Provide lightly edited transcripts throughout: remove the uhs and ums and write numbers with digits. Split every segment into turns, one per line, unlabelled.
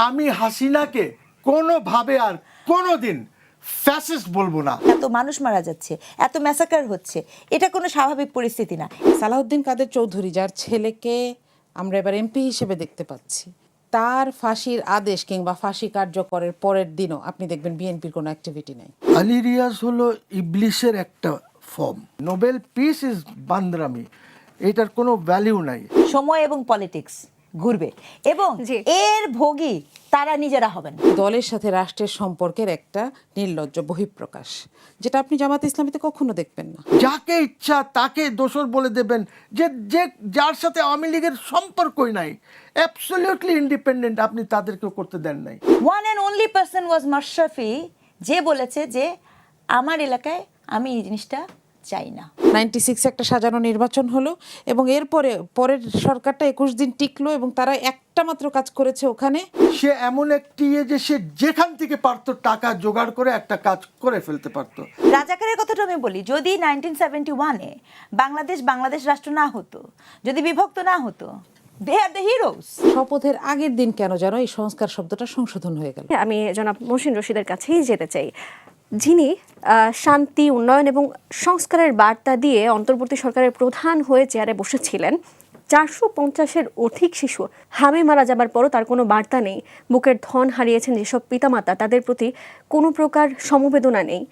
আমি হাসিনাকে কোনোভাবে আর কোনোদিন ফ্যাসিস্ট বলবো না।
এত মানুষ মারা যাচ্ছে, এত ম্যাসাকার হচ্ছে, এটা কোনো স্বাভাবিক পরিস্থিতি না।
সালাউদ্দিন কাদের চৌধুরী, যার ছেলেকে আমরা এবার এমপি হিসেবে দেখতে পাচ্ছি, তার ফাঁসির আদেশ কিংবা ফাঁসি কার্যকরের পরের দিনও আপনি দেখবেন বিএনপির কোনো অ্যাক্টিভিটি নাই।
আলী রিয়াজ হলো ইবলিশের একটা ফর্ম। নোবেল পিস ইজ বান্দরামি, এটার কোনো ভ্যালিউ নাই।
সময় এবং পলিটিক্স ঘুরবে এবং এর ভোগী তারা নিজেরা হবেন।
দলের সাথে রাষ্ট্রের সম্পর্কের একটা নির্লজ্জ বহিঃপ্রকাশ, যেটা আপনি জামাতে ইসলামীতে কখনো দেখবেন না।
যাকে ইচ্ছা তাকে দোষর বলে দেবেন, যে যে যার সাথে আওয়ামী লীগের সম্পর্কই নাই, অ্যাবসলিউটলি ইন্ডিপেন্ডেন্ট, আপনি তাদেরকেও করতে দেন নাই।
ওয়ান অ্যান্ড অনলি পার্সন ওয়াজ মাশরাফি, যে বলেছে যে আমার এলাকায় আমি এই জিনিসটা চাই না।
96 একটা সাজানো নির্বাচন হলো এবং এরপরে পরের সরকারটা 21 দিন টিকলো এবং তারা একটা মাত্র কাজ করেছে ওখানে।
সে এমন একটি যে সে যেখান থেকে পারতো টাকা জোগাড় করে একটা কাজ করে ফেলতে পারতো।
রাজাকারের কথাটা আমি বলি, যদি 1971-এ বাংলাদেশ রাষ্ট্র না হতো, যদি বিভক্ত না হতো, দে আর দ্য হিরোস।
শপথের আগের দিন কেন যেন এই সংস্কার শব্দটা সংশোধন হয়ে গেল।
আমি জনাব মহসিন রশিদের কাছেই যেতে চাই, যিনি শান্তি, উন্নয়ন এবং সংস্কারের বার্তা দিয়ে অন্তর্বর্তী সরকারের প্রধান হয়ে চেয়ারে বসেছিলেন। 450-এর অধিক শিশু হামে মারা যাবার পরও তার কোনো বার্তা নেই। বুকের ধন হারিয়েছেন যেসব পিতামাতা, তাদের প্রতি কোনো প্রকার সমবেদনা নেই।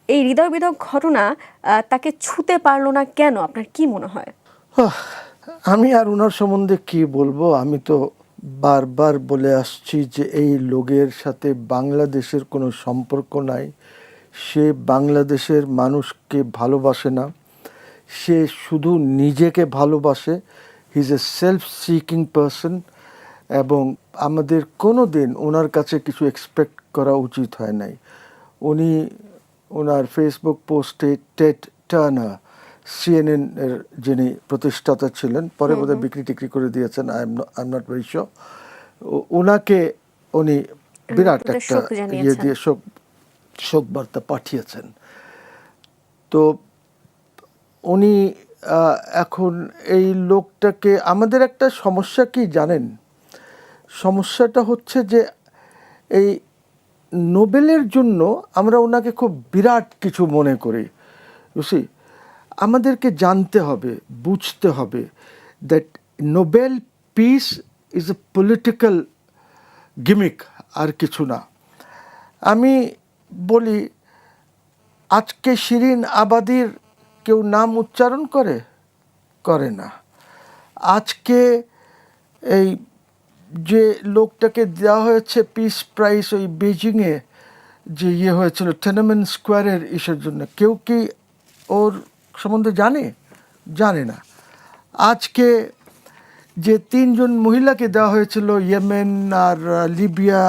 এই হৃদয়বিদারক ঘটনা তাকে ছুঁতে পারলো না কেন? আপনার কি মনে হয়?
আমি আর ওনার সম্বন্ধে কি বলবো? আমি তো বারবার বলে আসছি যে এই লোকের সাথে বাংলাদেশের কোনো সম্পর্ক নাই। সে বাংলাদেশের মানুষকে ভালোবাসে না, সে শুধু নিজেকে ভালোবাসে। He is a self seeking person এবং আমাদের কোনো দিন ওনার কাছে কিছু এক্সপেক্ট করা উচিত হয় নাই। উনি ওনার ফেসবুক পোস্টে টেড টার্নার, CNN এর যিনি প্রতিষ্ঠাতা ছিলেন, পরে বোধহয় বিক্রি টিক্রি করে দিয়েছেন, I am not very sure, ওনাকে উনি বিরাট একটা ইয়ে দিয়ে শোক বার্তা পাঠিয়েছেন। তো উনি এখন এই লোকটাকে, আমাদের একটা সমস্যা কি জানেন? সমস্যাটা হচ্ছে যে এই নোবেলের জন্য আমরা ওনাকে খুব বিরাট কিছু মনে করি। বুঝছি, আমাদেরকে জানতে হবে, বুঝতে হবে that Nobel peace is a political gimmick, আর কিছু না। আমি বলি, আজকে শিরিন আবাদির কেউ নাম উচ্চারণ করে না। আজকে এই যে লোকটাকে দেওয়া হয়েছে পিস প্রাইজ, ওই বেজিংয়ে যে ইয়ে হয়েছিল টেনেমেন্ট স্কোয়ারের ইসের জন্য, কেউ কি ওর সম্বন্ধে জানে না। আজকে যে 3 জন মহিলাকে দেওয়া হয়েছিল, ইয়েমেন আর লিবিয়া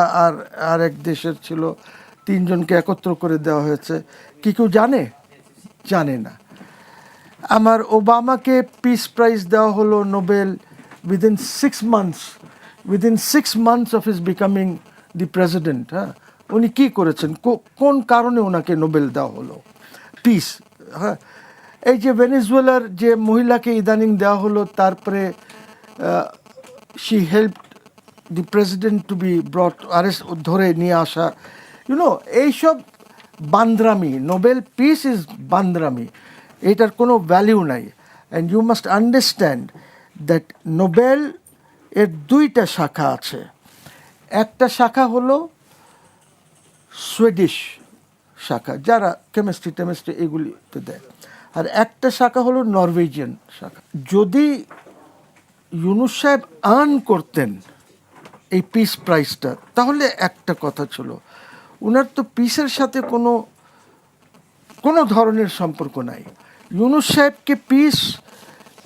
আর এক দেশের ছিল, 3 জনকে একত্র করে দেওয়া হয়েছে, কি কেউ জানে না। আমার ওবামাকে পিস প্রাইজ দেওয়া হলো Nobel within 6 months of his becoming the president। হ্যাঁ, উনি কি করেছেন, কোন কারণে ওনাকে নোবেল দেওয়া হলো পিস? হ্যাঁ, এই যে ভেনেজুয়েলার যে মহিলাকে ইদানিং দেওয়া হলো, তারপরে she help the president to be brought, arrest ধরে নিয়ে আসা, এইসব বান্দরামি। নোবেল পিস ইজ বান্দরামি, এটার কোনো ভ্যালিউ নাই। And you must understand that Nobel এর 2টা শাখা আছে। একটা শাখা হলো সুইডিশ শাখা, যারা কেমিস্ট্রি এগুলিতে দেয়, আর একটা শাখা হলো নরওয়েজিয়ান শাখা। যদি ইউনুস সাহেব আর্ন করতেন এই পিস প্রাইজটা, তাহলে একটা কথা ছিল, ওনার তো পিসের সাথে কোনো ধরনের সম্পর্ক নাই। ইউনুস সাহেবকে পিস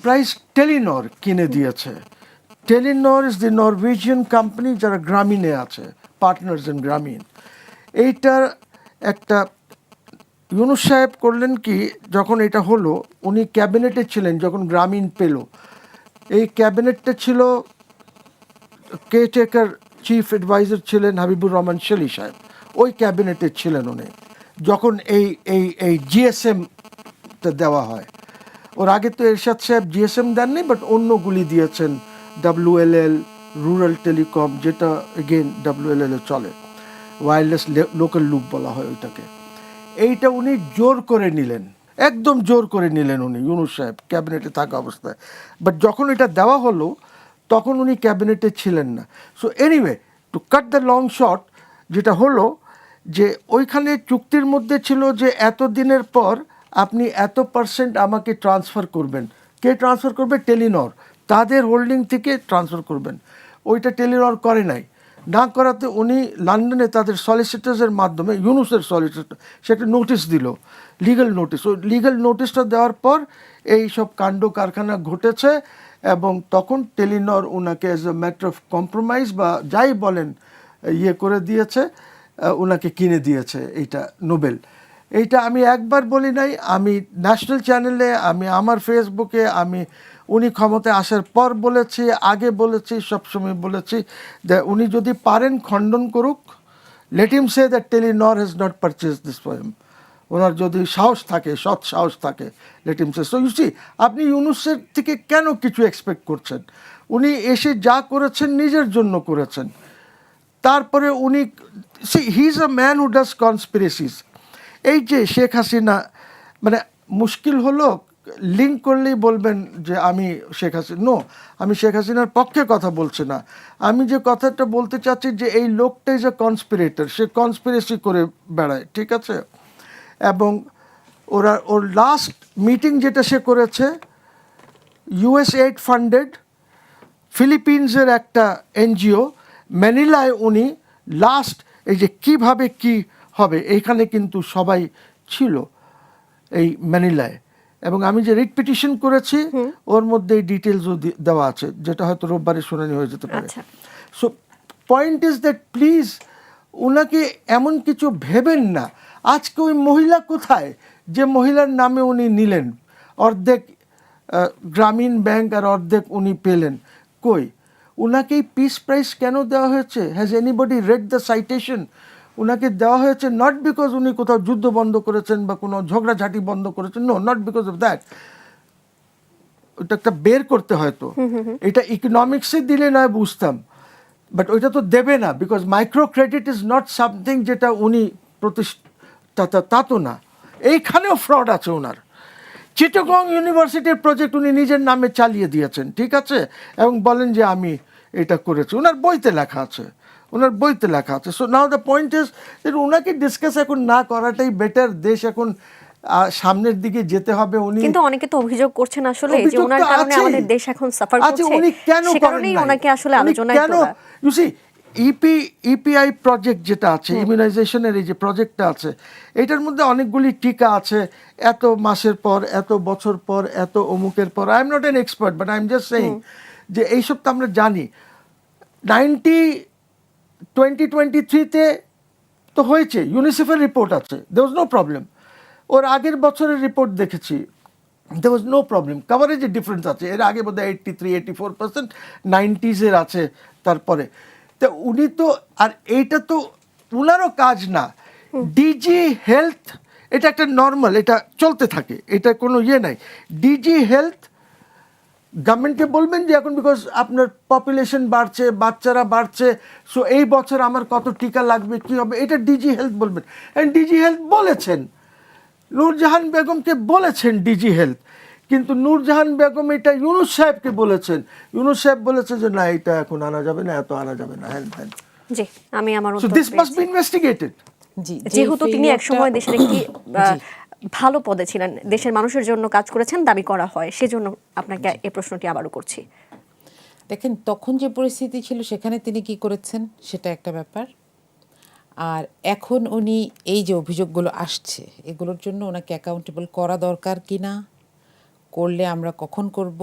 প্রাইজ টেলিনর কিনে দিয়েছে। Telenor is the Norwegian company, যারা গ্রামীণে আছে, পার্টনার্স ইন গ্রামীণ। এইটার একটা ইউনুস সাহেব করলেন কি, যখন এটা হলো, উনি ক্যাবিনেটে ছিলেন যখন গ্রামীণ পেল। এই ক্যাবিনেটটা ছিল, কেয়ারটেকার চিফ অ্যাডভাইজার ছিলেন হাবিবুর রহমান শেলী সাহেব, ওই ক্যাবিনেটে ছিলেন উনি যখন এই জিএসএমটা দেওয়া হয়। ওর আগে তো এরশাদ সাহেব জিএসএম দেননি, বাট অন্যগুলি দিয়েছেন, WLL, রুরাল টেলিকম, যেটা এগেন WLL এ চলে, ওয়্যারলেস লোকাল লুপ বলা হয় ওইটাকে, এইটা উনি জোর করে নিলেন, একদম জোর করে নিলেন উনি, ইউনূস সাহেব ক্যাবিনেটে থাকা অবস্থায়। বাট যখন এটা দেওয়া হলো তখন উনি ক্যাবিনেটে ছিলেন না। So anyway, two cut the long short, যেটা হলো যে ওইখানে চুক্তির মধ্যে ছিল যে এত দিনের পর আপনি এত % আমাকে ট্রান্সফার করবেন। কে ট্রান্সফার করবে? টেলিনর, তাদের হোল্ডিং থেকে ট্রান্সফার করবেন। ওইটা টেলিনর করে নাই, না করাতে উনি লন্ডনে তাদের সলিসিটার্সের মাধ্যমে, ইউনুসের সলিসিটার, সেটা নোটিশ দিল, লিগ্যাল নোটিশ। ওই লিগ্যাল নোটিশটা দেওয়ার পর এই সব কাণ্ড কারখানা ঘটেছে, এবং তখন টেলিনর ওনাকে as a matter of compromise বা যাই বলেন ইয়ে করে দিয়েছে, ওনাকে কিনে দিয়েছে এইটা নোবেল। এইটা আমি একবার বলি নাই, আমি ন্যাশনাল চ্যানেলে, আমি আমার ফেসবুকে, আমি উনি ক্ষমতায় আসার পর বলেছি, আগে বলেছি, সবসময় বলেছি যে উনি যদি পারেন খণ্ডন করুক, let him say that Telenor has not purchase this for him. ওনার যদি সাহস থাকে, সৎ সাহস থাকে, let him say. So you see, আপনি ইউনূসের থেকে কেন কিছু এক্সপেক্ট করছেন? উনি এসে যা করেছেন নিজের জন্য করেছেন। তারপরে উনি, he is a man who does conspiracies. এই যে শেখ হাসিনা, মানে মুশকিল হলো লিঙ্ক করলেই বলবেন যে আমি শেখ হাসিনা, নো, আমি শেখ হাসিনার পক্ষে কথা বলছি না। আমি যে কথাটা বলতে চাচ্ছি যে এই লোকটা is a conspirator, say conspiracy করে বেড়ায়, ঠিক আছে? এবং ওর লাস্ট মিটিং যেটা সে করেছে, USAID ফান্ডেড, ফিলিপিন্সের একটা NGO, ম্যানিলায় উনি লাস্ট, এই যে কিভাবে কি হবে, এইখানে কিন্তু সবাই ছিল এই ম্যানিলায়। এবং আমি যে রিট পিটিশন করেছি ওর মধ্যে এই ডিটেলসও দেওয়া আছে, যেটা হয়তো রোববারে শুনানি হয়ে যেতে পারে।
আচ্ছা।
So point is that please ওনাকে এমন কিছু ভেবেন না। আজকে ওই মহিলা কোথায় যে মহিলার নামে উনি নিলেন? অর্ধেক গ্রামীণ ব্যাংক আর অর্ধেক উনি পেলেন কই? ওনাকে এই পিস প্রাইজ কেন দেওয়া হয়েছে? Has anybody red the citation? ওনাকে দেওয়া হয়েছে নট বিকজ উনি কোথাও যুদ্ধ বন্ধ করেছেন বা কোনো ঝগড়াঝাটি বন্ধ করেছেন, no, not because of that. ওটা একটা বের করতে হয়তো, এটা ইকোনমিক্সে দিলে নয় বুঝতাম, বাট ওইটা তো দেবে না, because micro credit is not something যেটা উনি প্রতিষ্ঠাতা, তা তো না। এইখানেও ফ্রড আছে ওনার। চিটাগং ইউনিভার্সিটির প্রজেক্ট উনি নিজের নামে চালিয়ে দিয়েছেন, ঠিক আছে, এবং বলেন যে আমি এটা করেছি। ওনার বইতে লেখা আছে, ওনার বইতে লেখা আছে। So now the point is যে ওনাকে ডিসকাস এখন না করাটাই বেটার। দেশ এখন সামনের দিকে যেতে হবে। উনি
কিন্তু অনেকে তো অভিযোগ করছেন আসলে যে
অভিযোগ
ওনার
তো
কারণে
আছেই।
আমাদের দেশ এখন সাফার
আচ্ছা,
করছে,
উনি কেন
সে
করেন
কারণেই
নাই?
ওনাকে আসলে
উনি
আলোচনায়
কেন,
তোলা।
ইউ সি, ইপিআই প্রজেক্ট যেটা আছে, ইমিউনাইজেশনের এই যে প্রজেক্টটা আছে, এটার মধ্যে অনেকগুলি টিকা আছে, এত মাসের পর, এত বছর পর, এত অমুকের পর। I am not an expert, but I am just saying যে এইসব তো আমরা জানি। 2023-তে তো হয়েছে, ইউনিসেফের রিপোর্ট আছে, দেয়ার ওয়াজ নো প্রবলেম। ওর আগের বছরের রিপোর্ট দেখেছি, দেয়ার ওয়াজ নো প্রবলেম। কভারেজের ডিফারেন্স আছে, এর আগে বোধহয় 83-84%, 90s আছে তারপরে। তো উনি তো, আর এইটা তো ওনারও কাজ না। ডিজি হেলথ, এটা একটা নর্মাল, এটা চলতে থাকে, এটা কোনো ইয়ে নাই। ডিজি হেলথ গভর্নমেন্টকে বলবেন যে এখন বিকজ আপনার পপুলেশন বাড়ছে, বাচ্চারা বাড়ছে, সো এই বছর আমার কত টিকা লাগবে, কি হবে, এটা ডিজি হেলথ বলবেন। অ্যান্ড ডিজি হেলথ বলেছেন, নূরজাহান বেগমকে বলেছেন ডিজি হেলথ, কিন্তু নূরজাহান বেগম এটা ইউনূস সাহেবকে বলেছেন। ইউনূস সাহেব বলেছে যে না, এটা এখন আনা যাবে না, এত আনা যাবে না, হ্যান হ্যান।
জি, আমি আমার
সো
উত্তর
দিস মাস্ট বি
পেয়েছি।
ইনভেস্টিগেটেড।
জি,
যেহেতু তিনি একসময় দেশের একটি ভালো পদে ছিলেন, দেশের মানুষের জন্য কাজ করেছেন দাবি করা হয়, সেজন্য আপনাকে এই প্রশ্নটি আবারও করছি।
দেখেন, তখন যে পরিস্থিতি ছিল সেখানে তিনি কি করেছেন সেটা একটা ব্যাপার, আর এখন উনি এই যে অভিযোগগুলো আসছে এগুলোর জন্য ওনাকে অ্যাকাউন্টেবল করা দরকার কি না, করলে আমরা কখন করব,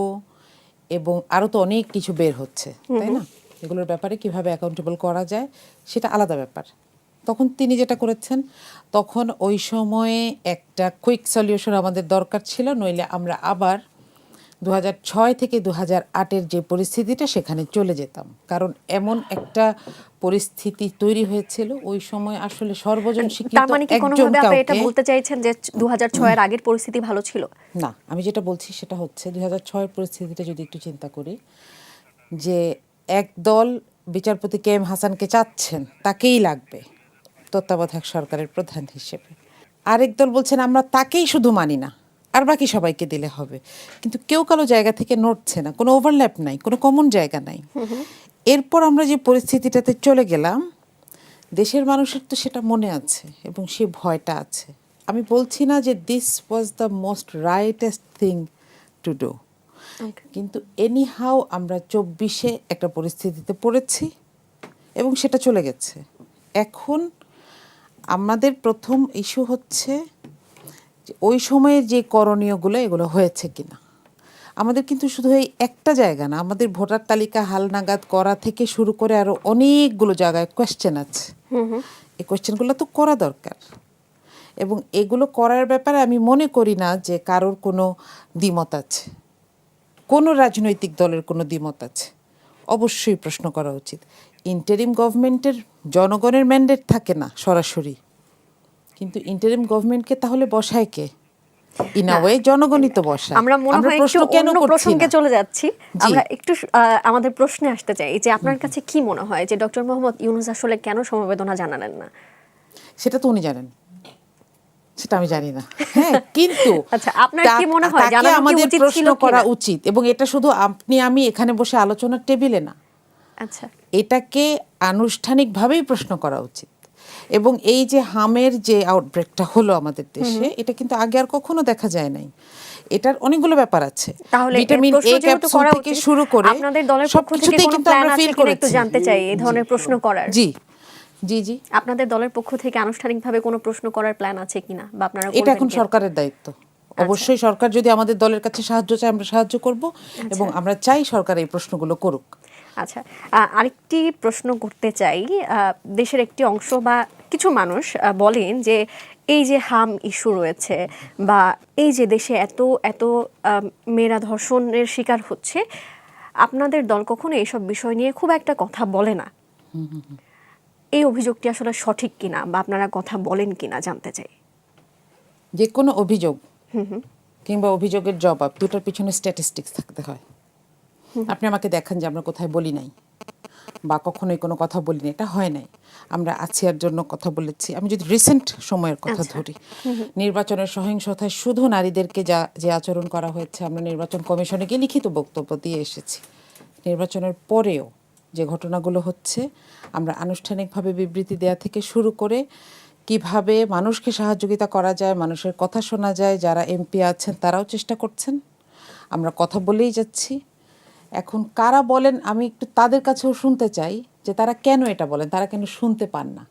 এবং আরও তো অনেক কিছু বের হচ্ছে, তাই না? এগুলোর ব্যাপারে কিভাবে অ্যাকাউন্টেবল করা যায় সেটা আলাদা ব্যাপার। তখন তিনি যেটা করেছেন, তখন ওই সময়ে একটা কুইক সলিউশন আমাদের দরকার ছিল, নইলে আমরা আবার 2006 থেকে 2008-এর যে পরিস্থিতিটা সেখানে চলে যেতাম। কারণ এমন একটা পরিস্থিতি তৈরি হয়েছিল ওই সময়, আসলে সর্বজন শিক্ষিত
তার মানে কি
একজন
কোনোভাবে আপনি এটা
কাউকে,
বলতে চাইছেন যে 2006-এর আগের পরিস্থিতি ভালো ছিল?
না, আমি যেটা বলছি সেটা হচ্ছে 2006-এর পরিস্থিতিটা যদি একটু চিন্তা করি, যে একদল বিচারপতি কে এম হাসানকে চাচ্ছেন, তাকেই লাগবে তত্ত্বাবধায়ক সরকারের প্রধান হিসেবে। আরেক দল বলছেন আমরা তাকেই শুধু মানি না, আর বাকি সবাইকে দিলে হবে। কিন্তু কেউ কারো জায়গা থেকে নড়ছে না, কোনো ওভারল্যাপ নাই, কোনো কমন জায়গা নাই। এরপর আমরা যে পরিস্থিতিটাতে চলে গেলাম, দেশের মানুষের তো সেটা মনে আছে এবং সে ভয়টা আছে। আমি বলছি না যে this was the most rightest thing to do, কিন্তু এনিহাও আমরা 24-এ একটা পরিস্থিতিতে পড়েছি এবং সেটা চলে গেছে। এখন আমাদের প্রথম ইস্যু হচ্ছে যে ওই সময়ে যে করণীয়গুলো এগুলো হয়েছে কিনা। আমাদের কিন্তু শুধু এই একটা জায়গা না, আমাদের ভোটার তালিকা হালনাগাদ করা থেকে শুরু করে আরো অনেকগুলো জায়গায় কোয়েশ্চেন আছে। এই কোয়েশ্চেনগুলো তো করা দরকার, এবং এগুলো করার ব্যাপারে আমি মনে করি না যে কারোর কোনো দ্বিমত আছে, কোনো রাজনৈতিক দলের কোনো দ্বিমত আছে। অবশ্যই প্রশ্ন করা উচিত। ইন্টারিম গভর্নমেন্টের জনগণের ম্যান্ডেট থাকে না সরাসরি, কিন্তু ইন্টারিম গভর্নমেন্টকে তাহলে বসায় কে? ইন আ ওয়ে জনগণই তো বসায়।
আমরা মনে হয়
প্রশ্ন
একটু
কেন
অন্য
করছি
প্রসঙ্গে
না?
চলে যাচ্ছি।
জি।
আমরা একটু আমাদের প্রশ্নে আসতে চাই যে আপনার কাছে কি মনে হয় যে ডক্টর মোহাম্মদ ইউনূস আসলে কেন সমবেদনা জানালেন না?
সেটা তো উনি জানেন, সেটা আমি জানি না। হ্যাঁ, কিন্তু
আচ্ছা, আপনার কি মনে হয়
তাকে
জানানো কি
আমাদের
উচিত
প্রশ্ন
ছিল
করা
কিনা?
উচিত, এবং এটা শুধু আপনি আমি এখানে বসে আলোচনার টেবিলে না,
আচ্ছা,
এটাকে আনুষ্ঠানিকভাবেই প্রশ্ন করা উচিত। এবং এই যে হামের যে আউটব্রেকটা হলো আমাদের দেশে, এটা কিন্তু আগে আর কখনো দেখা যায় নাই। এটার অনেকগুলো ব্যাপার আছে।
তাহলে
ভিটামিন
প্রশ্ন
এ
যেহেতু
ক্যাপসুল
করা
থেকে
উচিত,
শুরু করে
আপনাদের দলের পক্ষ থেকে
সবকিছুতেই
কোনো
কিন্তু
প্ল্যান
আমরা
আছে
ফিল
কিনা একটু
করেছি।
জানতে চাই এই ধরনের প্রশ্ন করার।
জি জি জি,
আপনাদের দলের পক্ষ থেকে আনুষ্ঠানিকভাবে কোনো প্রশ্ন করার প্ল্যান আছে কিনা, বা আপনারা
এটা
করবেন
এখন
কিনা?
সরকারের দায়িত্ব। অবশ্যই সরকার যদি আমাদের দলের কাছে সাহায্য চায় আমরা সাহায্য করব, এবং আমরা চাই সরকার এই প্রশ্নগুলো করুক।
আচ্ছা, আরেকটি প্রশ্ন করতে চাই। দেশের একটি অংশ বা কিছু মানুষ বলেন যে এই যে হাম ইস্যু রয়েছে, বা এই যে দেশে এত এত মেয়েরা ধর্ষণের শিকার হচ্ছে, আপনাদের দল কখনো এইসব বিষয় নিয়ে খুব একটা কথা বলে না। এই অভিযোগটি আসলে সঠিক কিনা, বা আপনারা কথা বলেন কিনা জানতে চাই।
যে কোনো অভিযোগ কিংবা অভিযোগের জবাব, দুটার পিছনে স্ট্যাটিস্টিক্স থাকতে হয়। আপনি আমাকে দেখান যে আমরা কোথায় বলি নাই বা কখনোই কোনো কথা বলি নাই, এটা হয় নাই। আমরা আছিয়ার জন্য কথা বলেছি। আমি যদি রিসেন্ট সময়ের কথা ধরি, নির্বাচনের সহিংসতায় শুধু নারীদেরকে যে আচরণ করা হয়েছে, আমরা নির্বাচন কমিশনে গিয়ে লিখিত বক্তব্য দিয়ে এসেছি। নির্বাচনের পরেও যে ঘটনাগুলো হচ্ছে, আমরা আনুষ্ঠানিকভাবে বিবৃতি দেয়া থেকে শুরু করে কিভাবে মানুষকে সহযোগিতা করা যায়, মানুষের কথা শোনা যায়, যারা এমপি আছেন তারাও চেষ্টা করছেন, আমরা কথা বলেই যাচ্ছি। এখন কারা বলেন, আমি একটু তাদের কাছেও শুনতে চাই যে তারা কেন এটা বলেন, তারা কেন শুনতে পান না।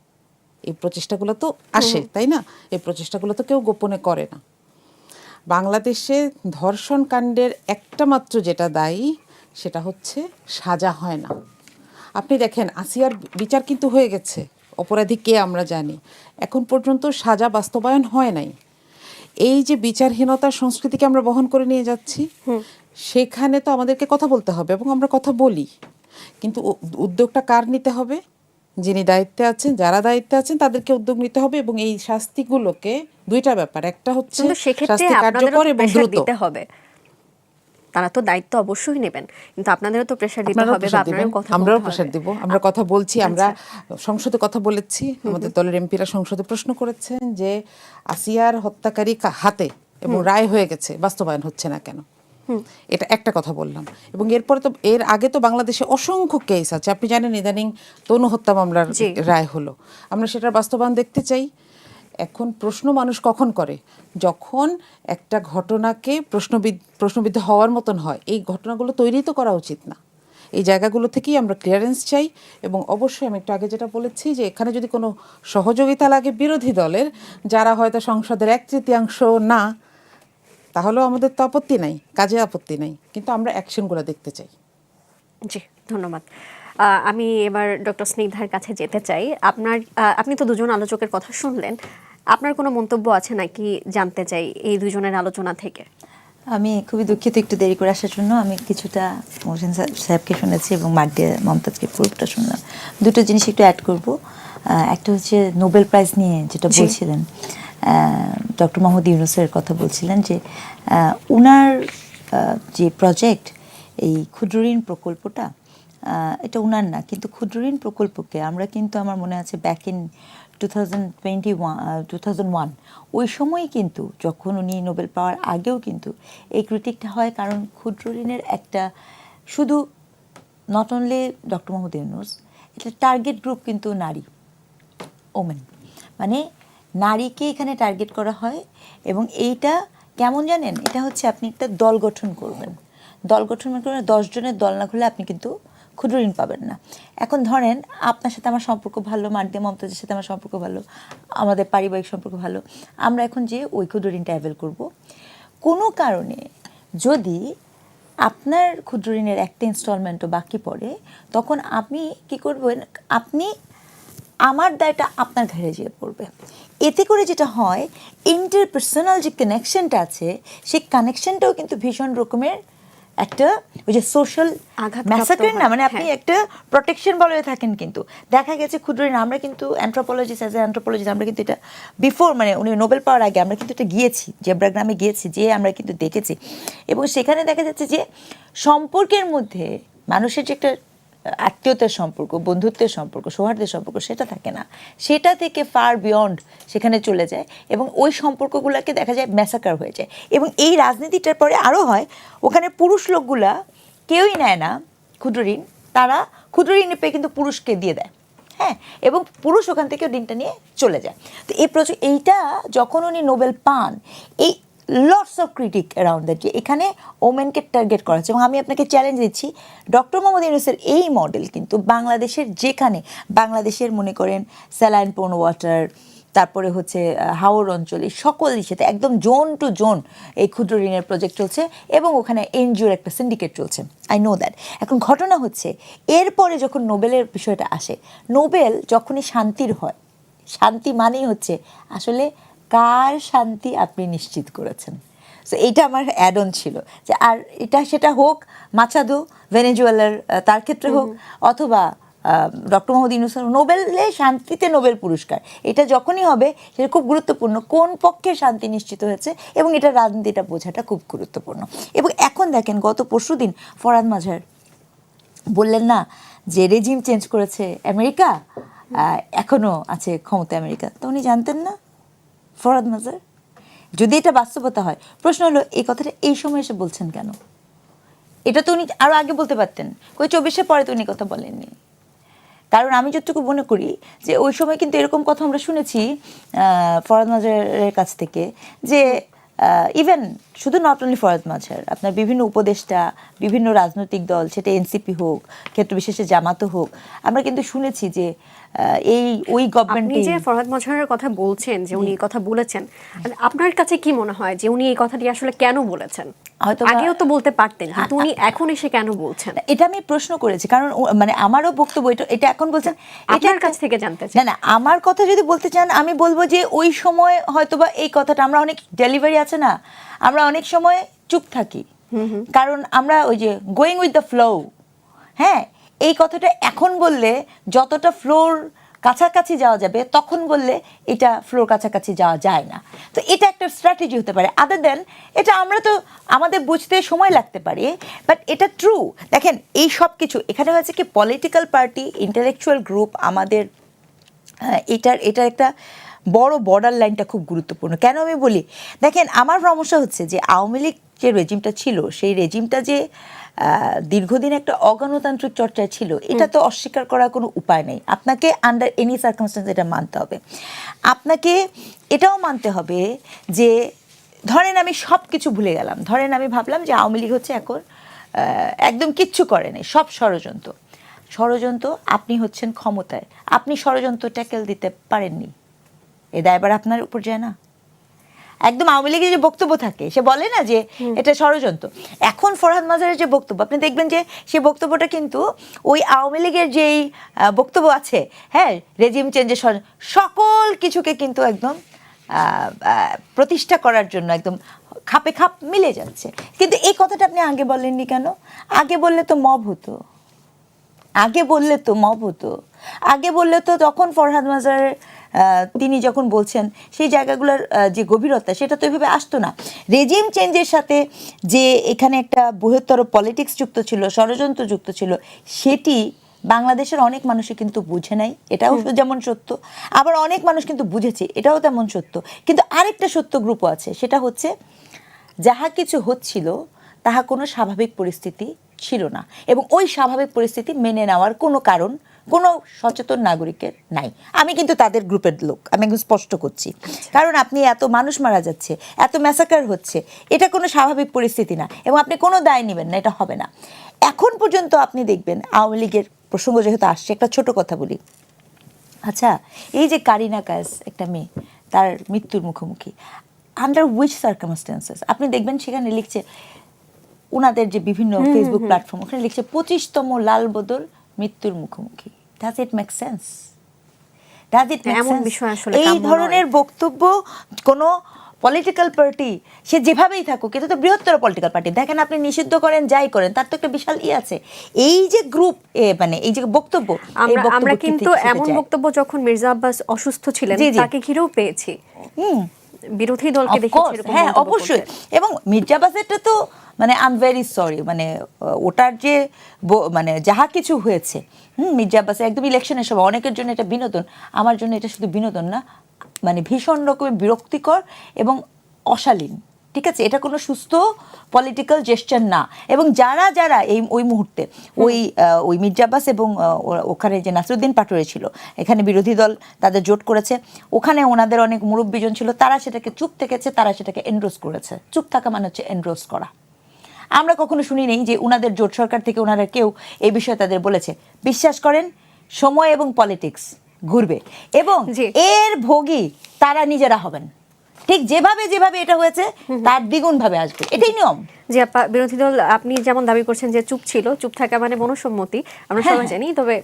এই প্রচেষ্টাগুলো তো আসে, তাই না? এই প্রচেষ্টাগুলো তো কেউ গোপনে করে না। বাংলাদেশে ধর্ষণ কাণ্ডের একটা মাত্র যেটা দায়ী, সেটা হচ্ছে সাজা হয় না। আপনি দেখেন, আসিয়ার বিচার কিন্তু হয়ে গেছে, অপরাধী কে আমরা জানি, এখন পর্যন্ত সাজা বাস্তবায়ন হয় নাই। এই যে বিচারহীনতার সংস্কৃতিকে আমরা বহন করে নিয়ে যাচ্ছি, সেখানে তো আমাদেরকে কথা বলতে হবে, এবং আমরা কথা বলি, কিন্তু উদ্যোগটা কার নিতে হবে? যিনি দায়িত্বে আছেন, যারা দায়িত্বে আছেন তাদেরকে উদ্যোগ নিতে হবে। এবং এই শাস্তিগুলোকে দুইটা ব্যাপার, একটা হচ্ছে
কিন্তু সেক্ষেত্রে
শাস্তি
আপনাদেরও
কার্যকর
তো
এবং
প্রেশার
দ্রুত।
দিতে হবে। তারা তো দায়িত্ব অবশ্যই নেবেন, কিন্তু আপনাদেরও তো প্রেশার দিতে
আপনারাও
হবে, বা
প্রেশার দিবেন,
আপনারও কথা
আমরাও
বলতে
প্রেশার
হবে।
দিব। আমরা কথা বলছি, আমরা সংসদে কথা বলেছি, আমাদের দলের এমপিরা সংসদে প্রশ্ন করেছেন যে আসিয়ার হত্যাকারী হাতে এবং রায় হয়ে গেছে, বাস্তবায়ন হচ্ছে না কেন? এটা একটা কথা বললাম। এবং এরপরে তো, এর আগে তো বাংলাদেশে অসংখ্য কেস আছে, আপনি জানেন, ইদানিং তনু হত্যা মামলার রায় হলো, আমরা সেটার বাস্তবায়ন দেখতে চাই। এখন প্রশ্ন মানুষ কখন করে? যখন একটা ঘটনাকে প্রশ্নবিদ্ধ হওয়ার মতন হয়। এই ঘটনাগুলো তৈরি তো করা উচিত না। এই জায়গাগুলো থেকেই আমরা ক্লিয়ারেন্স চাই। এবং অবশ্যই আমি একটু আগে যেটা বলেছি, যে এখানে যদি কোনো সহযোগিতা লাগে বিরোধী দলের, যারা হয়তো সংসদের 1/3 না, তাহলেও আমাদের তো আপত্তি নাই, কাজে আপত্তি নাই, কিন্তু আমরা অ্যাকশনগুলো দেখতে চাই।
জি, ধন্যবাদ। আমি এবার ডক্টর স্নিগ্ধার কাছে যেতে চাই। আপনি তো দুজন আলোচকের কথা শুনলেন, আপনার কোনো মন্তব্য আছে নাকি জানতে চাই এই দুজনের আলোচনা থেকে?
আমি খুবই দুঃখিত একটু দেরি করে আসার জন্য। আমি কিছুটা মোহসেন সাহেবকে শুনেছি এবং মার্ডিয়া মমতাজকে পুরোটা শুনলাম। দুটো জিনিস একটু অ্যাড করব। একটা হচ্ছে নোবেল প্রাইজ নিয়ে যেটা বলছিলেন, ডক্টর মোহাম্মদ ইউনূসের কথা বলছিলেন, যে উনার যে প্রজেক্ট, এই ক্ষুদ্র ঋণ প্রকল্পটা এটা উনার না, কিন্তু ক্ষুদ্র ঋণ প্রকল্পকে আমরা কিন্তু আমার মনে আছে ব্যাক ইন 2001 ওই সময় কিন্তু যখন উনি নোবেল পাওয়ার আগেও কিন্তু এই ক্রিটিকটা হয়, কারণ ক্ষুদ্র ঋণের একটা শুধু not only doctor Mohammad Yunus, এটা টার্গেট গ্রুপ কিন্তু নারী, ওমেন, মানে নারীকে এখানে টার্গেট করা হয়। এবং এইটা কেমন জানেন, এটা হচ্ছে আপনি একটা দল গঠন করবেন, দল গঠন করবেন, 10 জনের দল না খুলে আপনি কিন্তু ক্ষুদ্র ঋণ পাবেন না। এখন ধরেন আপনার সাথে আমার সম্পর্ক ভালো, মার্ডিয়া মমতাজের সাথে আমার সম্পর্ক ভালো, আমাদের পারিবারিক সম্পর্ক ভালো, আমরা এখন যে ওই ক্ষুদ্র ঋণটা অ্যাভেল করব। কোনো কারণে যদি আপনার ক্ষুদ্র ঋণের একটা ইনস্টলমেন্টও বাকি পড়ে, তখন আপনি কি করবেন, আপনি আমার দায়টা আপনার ঘাড়ে যেয়ে পড়বে। এতে করে যেটা হয়, ইন্টারপার্সোনাল যে কানেকশনটা আছে সেই কানেকশনটাও কিন্তু ভীষণ রকমের একটা ওই যে সোশ্যাল
আঘাতপ্রাপ্ত
ম্যাসাকার না,
হয়,
মানে আপনি
হ্যাঁ।
একটা প্রোটেকশন বলয়ে থাকেন। কিন্তু দেখা গেছে ক্ষুদ্র ঋণ, আমরা কিন্তু অ্যান্থ্রোপোলজিস্ট, অ্যাজ এ অ্যান্থ্রোপোলজিস্ট আমরা কিন্তু এটা বিফোর, মানে উনি নোবেল পাওয়ার আগে আমরা কিন্তু এটা গিয়েছি, জেব্রা গ্রামে গিয়েছি, যে আমরা কিন্তু দেখেছি। এবং সেখানে দেখা যাচ্ছে যে সম্পর্কের মধ্যে মানুষের যে একটা আত্মীয়তার সম্পর্ক, বন্ধুত্বের সম্পর্ক, সৌহার্দ্যের সম্পর্ক, সেটা থাকে না, সেটা থেকে ফার বিয়ন্ড সেখানে চলে যায় এবং ওই সম্পর্কগুলোকে দেখা যায় ম্যাসাকার হয়ে যায়। এবং এই রাজনীতিটার পরে আরও হয়, ওখানে পুরুষ লোকগুলা কেউই নেয় না ক্ষুদ্র ঋণ, তারা ক্ষুদ্র ঋণ পেয়ে কিন্তু পুরুষকে দিয়ে দেয়, হ্যাঁ, এবং পুরুষ ওখান থেকে ঋণটা নিয়ে চলে যায়। তো এইটা যখন উনি নোবেল পান, এই lots of critic around that, যে এখানে ওমেনকে টার্গেট করা হচ্ছে। এবং আমি আপনাকে চ্যালেঞ্জ দিচ্ছি, ডক্টর মোহাম্মদ ইউনূসের এই মডেল কিন্তু বাংলাদেশের যেখানে, বাংলাদেশের মনে করেন স্যালাইন পোন ওয়াটার, তারপরে হচ্ছে হাওর অঞ্চলে সকল দিশেতে একদম জোন টু জোন এই ক্ষুদ্র ঋণের প্রজেক্ট চলছে এবং ওখানে এনজিওর একটা সিন্ডিকেট চলছে, আই নো দ্যাট। এখন ঘটনা হচ্ছে, এরপরে যখন নোবেলের বিষয়টা আসে, নোবেল যখনই শান্তির হয়, শান্তি মানেই হচ্ছে আসলে কার শান্তি আপনি নিশ্চিত করেছেন। সো এইটা আমার অ্যাড অন ছিল, যে আর এটা সেটা হোক মাচাদো ভেনেজুয়েলার, তার ক্ষেত্রে হোক, অথবা ডক্টর মোহাম্মদ ইউনূস, নোবেলে শান্তিতে নোবেল পুরস্কার, এটা যখনই হবে সেটা খুব গুরুত্বপূর্ণ কোন পক্ষে শান্তি নিশ্চিত হয়েছে, এবং এটা রাজনীতিটা বোঝাটা খুব গুরুত্বপূর্ণ। এবং এখন দেখেন, গত পরশুদিন ফরহাদ মাঝার বললেন না যে রেজিম চেঞ্জ করেছে আমেরিকা, এখনও আছে ক্ষমতা আমেরিকা, তো উনি জানতেন না ফরহাদ মাঝার? যদি এটা বাস্তবতা হয়, প্রশ্ন হলো এই কথাটা এই সময় এসে বলছেন কেন? এটা তো উনি আরও আগে বলতে পারতেন, কই 24-এর পরে তো উনি কথা বলেননি। কারণ আমি যতটুকু মনে করি যে ওই সময় কিন্তু এরকম কথা আমরা শুনেছি ফরহাদ মাঝারের কাছ থেকে, যে ইভেন শুধু নট অনলি ফরহাদ মাঝার, আপনার বিভিন্ন উপদেষ্টা, বিভিন্ন রাজনৈতিক দল, সেটা এনসিপি হোক, ক্ষেত্র বিশেষে জামাতও হোক, আমরা কিন্তু শুনেছি যে ওই
আপনি
গভর্নমেন্ট
যে ফরহাদ মাঝহারের কথা বলছেন, যে উনি এই কথা বলেছেন, আপনার কাছে কি মনে হয় যে উনি এই কথাটি আসলে কেন বলেছেন?
হয়তো
আগেও তো বলতে পারতেন, কিন্তু উনি এখন এসে কেন বলছেন?
এটা আমি প্রশ্ন করেছি, কারণ মানে আমারও বক্তব্য এটা এখন বলছেন, এটা
আপনার কাছ থেকে জানতে চাই।
না না, আমার কথা যদি বলতে চান, আমি বলবো যে ওই সময় হয়তোবা এই কথাটা, আমরা অনেক ডেলিভারি আছে না, আমরা অনেক সময় চুপ থাকি, কারণ আমরা ওই যে গোয়িং উইথ দ্য ফ্লো, হ্যাঁ, এই কথাটা এখন বললে যতটা ফ্লোর কাছাকাছি যাওয়া যাবে, তখন বললে এটা ফ্লোর কাছাকাছি যাওয়া যায় না। তো এটা একটা স্ট্র্যাটেজি হতে পারে, আদার দেন এটা আমরা তো আমাদের বুঝতে সময় লাগতে পারে, বাট এটা ট্রু। দেখেন এই সব কিছু এখানে হয়েছে কি, পলিটিক্যাল পার্টি, ইন্টেলেকচুয়াল গ্রুপ, আমাদের এটার একটা বড় বর্ডার লাইনটা খুব গুরুত্বপূর্ণ। কেন আমি বলি, দেখেন আমার সমস্যা হচ্ছে যে আওয়ামী লীগ যে রেজিমটা ছিল, সেই রেজিমটা যে দীর্ঘদিন একটা অগণতান্ত্রিক চর্চায় ছিল, এটা তো অস্বীকার করার কোনো উপায় নেই। আপনাকে আন্ডার এনি সার্কামস্টেন্স এটা মানতে হবে। আপনাকে এটাও মানতে হবে যে ধরেন আমি সব কিছু ভুলে গেলাম, ধরেন আমি ভাবলাম যে আওয়ামী লীগ হচ্ছে এখন একদম কিচ্ছু করে নেই, সব ষড়যন্ত্র, আপনি হচ্ছেন ক্ষমতায়, আপনি ষড়যন্ত্র ট্যাকেল দিতে পারেননি, এ দায়ভার আপনার উপর যায় না? একদম আওয়ামী লীগের যে বক্তব্য থাকে, সে বলে না যে এটা ষড়যন্ত্র। এখন ফরহাদ মাঝারের যে বক্তব্য, আপনি দেখবেন যে সেই বক্তব্যটা কিন্তু ওই আওয়ামী লীগের যেই বক্তব্য আছে, হ্যাঁ, রেজিম চেঞ্জের সকল কিছুকে কিন্তু একদম প্রতিষ্ঠা করার জন্য একদম খাপে খাপ মিলে যাচ্ছে। কিন্তু এই কথাটা আপনি আগে বলেননি কেন? আগে বললে তো মব হতো, আগে বললে তো তখন ফরহাদ মাঝার তিনি যখন বলছেন সেই জায়গাগুলোর যে গভীরতা সেটা তো এভাবে আসতো না। রেজিম চেঞ্জের সাথে যে এখানে একটা বৃহত্তর পলিটিক্স যুক্ত ছিল, ষড়যন্ত্র যুক্ত ছিল, সেটি বাংলাদেশের অনেক মানুষই কিন্তু বুঝে নাই, এটাও যেমন সত্য। আবার অনেক মানুষ কিন্তু বুঝেছে, এটাও তেমন সত্য। কিন্তু আরেকটা সত্য গ্রুপও আছে, সেটা হচ্ছে যাহা কিছু হচ্ছিল তাহা কোনো স্বাভাবিক পরিস্থিতি ছিল না, এবং ওই স্বাভাবিক পরিস্থিতি মেনে নেওয়ার কোনো কারণ কোনো সচেতন নাগরিকের নাই। আমি কিন্তু তাদের গ্রুপের লোক, আমি একদম স্পষ্ট করছি। কারণ আপনি এত মানুষ মারা যাচ্ছে, এত ম্যাসাকার হচ্ছে, এটা কোনো স্বাভাবিক পরিস্থিতি না, এবং আপনি কোনো দায় নেবেন না, এটা হবে না। এখন পর্যন্ত আপনি দেখবেন আওয়ামী লীগের প্রসঙ্গ যেহেতু আসছে, একটা ছোট কথা বলি। আচ্ছা, এই যে কারিনা কায়েস, একটা মেয়ে, তার মৃত্যুর মুখোমুখি, আন্ডার উইচ সার্কামস্টেন্সেস, আপনি দেখবেন সেখানে লিখছে, ওনাদের যে বিভিন্ন ফেসবুক প্ল্যাটফর্ম, ওখানে লিখছে 25তম লাল বদল মৃত্যুর মুখোমুখি। Does it make sense? Does it make
এমন
সেন্স?
বিষয় আসলে
এই
কাম্য
ধরনের বক্তব্য কোনো পলিটিক্যাল পার্টি, সে যেভাবেই থাকুক, এটা তো বৃহত্তর পলিটিক্যাল পার্টি, দেখেন আপনি নিষিদ্ধ করেন যাই করেন, তার তো একটা বিশাল আছে। এই যে গ্রুপ, মানে এই যে বক্তব্য, এই
আমরা
বক্তব্য
কিন্তু
ঠিক
এমন
যায়।
বক্তব্য যখন মির্জা আব্বাস অসুস্থ ছিলেন
জি, জি।
তাকে ঘিরেও পেয়েছি, বিরোধী দলকে
Of
দেখেছি
course,
এরকম
হ্যাঁ
মন্তব্য
অবশ্যই।
করতে।
এবং মির্জা আব্বাসেরটা তো মানে আই এম ভেরি সরি, মানে ওটার যে মানে যাহা কিছু হয়েছে, মির্জা আব্বাসের একদম ইলেকশনের সময় অনেকের জন্য এটা বিনোদন, আমার জন্য এটা শুধু বিনোদন না, মানে ভীষণ রকমের বিরক্তিকর এবং অশালীন। ঠিক আছে, এটা কোনো সুস্থ পলিটিক্যাল জেস্চার না। এবং যারা যারা ওই মুহূর্তে ওই মির্জা আব্বাস এবং ওখানে যে নাসিরুদ্দিন পাটোয়ারি ছিল, এখানে বিরোধী দল তাদের জোট করেছে, ওখানে ওনাদের অনেক মুরব্বীজন ছিল, তারা সেটাকে চুপ থেকেছে, তারা সেটাকে এনডোর্স করেছে। চুপ থাকা মানে হচ্ছে এনডোর্স করা। আমরা কখনো শুনি নেই যে ওনাদের জোট সরকার থেকে ওনারা কেউ এই বিষয়ে তাদের বলেছে। বিশ্বাস করেন, সময় এবং পলিটিক্স ঘুরবে, এবং
জি।
এর ভোগী তারা নিজেরা হবেন। ঠিক যেভাবে যেভাবে এটা হয়েছে তার দ্বিগুণ ভাবে আসবে, এটাই নিয়ম।
যে বিরোধী দল আপনি যেমন দাবি করছেন যে চুপ ছিল, চুপ থাকা মানে মনসম্মতি, আমরা সবাই জানি। তবে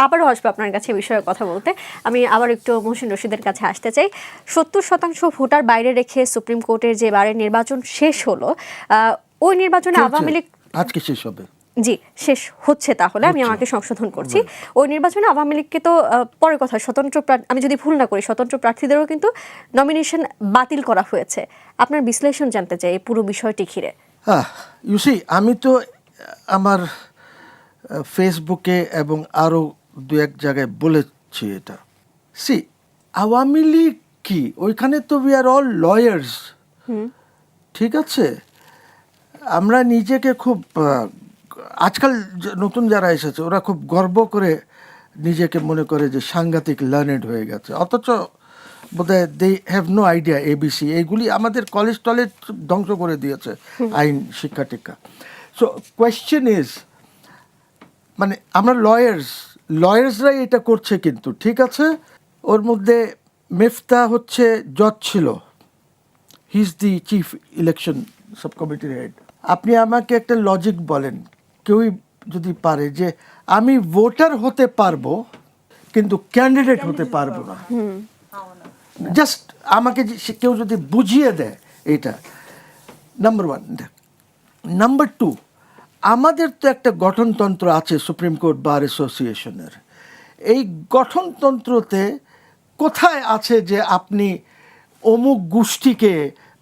আবারও আসবো আপনার কাছে বিষয়ে কথা বলতে। আমি আবার একটু মহসিন রশিদের কাছে আসতে চাই। 70% ভোটার বাইরে রেখে সুপ্রিম কোর্টের যে বারের নির্বাচন শেষ হলো, ওই নির্বাচনে আওয়ামী লীগ
আজকে শেষ হবে।
জি শেষ হচ্ছে, তাহলে আমি আমাকে সংশোধন করছি। ওই নির্বাচনে আওয়ামী লীগকে তো পরের কথা, স্বতন্ত্র আমি যদি ভুল না করি, স্বতন্ত্র প্রার্থীদেরও কিন্তু নমিনেশন বাতিল করা হয়েছে। আপনার বিশ্লেষণ জানতে চাই এই পুরো বিষয়টি ঘিরে।
ইউসি, আমি তো আমার ফেসবুকে এবং আরও দু এক জায়গায় বলেছি এটা। আওয়ামী লীগ কি, ওইখানে তো উই আর অল লয়ার্স, ঠিক আছে? আমরা নিজেকে খুব আজকাল নতুন যারা এসেছে ওরা খুব গর্ব করে নিজেকে মনে করে যে সাংঘাতিক লার্নেড হয়ে গেছে, অথচ বোধহয় they have no idea ABC. এইগুলি আমাদের কলেজ টলেজ ধ্বংস করে দিয়েছে আইন শিক্ষা টিক্ষা। সো কোয়েশ্চেন ইজ, মানে আমরা লয়ার্সরাই এটা করছে, কিন্তু ঠিক আছে, ওর মধ্যে মেফতা হচ্ছে জজ ছিল, he is the chief election sub কমিটির হেড। আপনি আমাকে একটা লজিক বলেন, কেউই যদি পারে যে আমি ভোটার হতে পারবো কিন্তু ক্যান্ডিডেট হতে পারবো না, জাস্ট আমাকে কেউ যদি বুঝিয়ে দেয় এটা, নাম্বার ওয়ান। নাম্বার টু, আমাদের তো একটা গঠনতন্ত্র আছে সুপ্রিম কোর্ট বার অ্যাসোসিয়েশনের। এই গঠনতন্ত্রতে কোথায় আছে যে আপনি অমুক গোষ্ঠীকে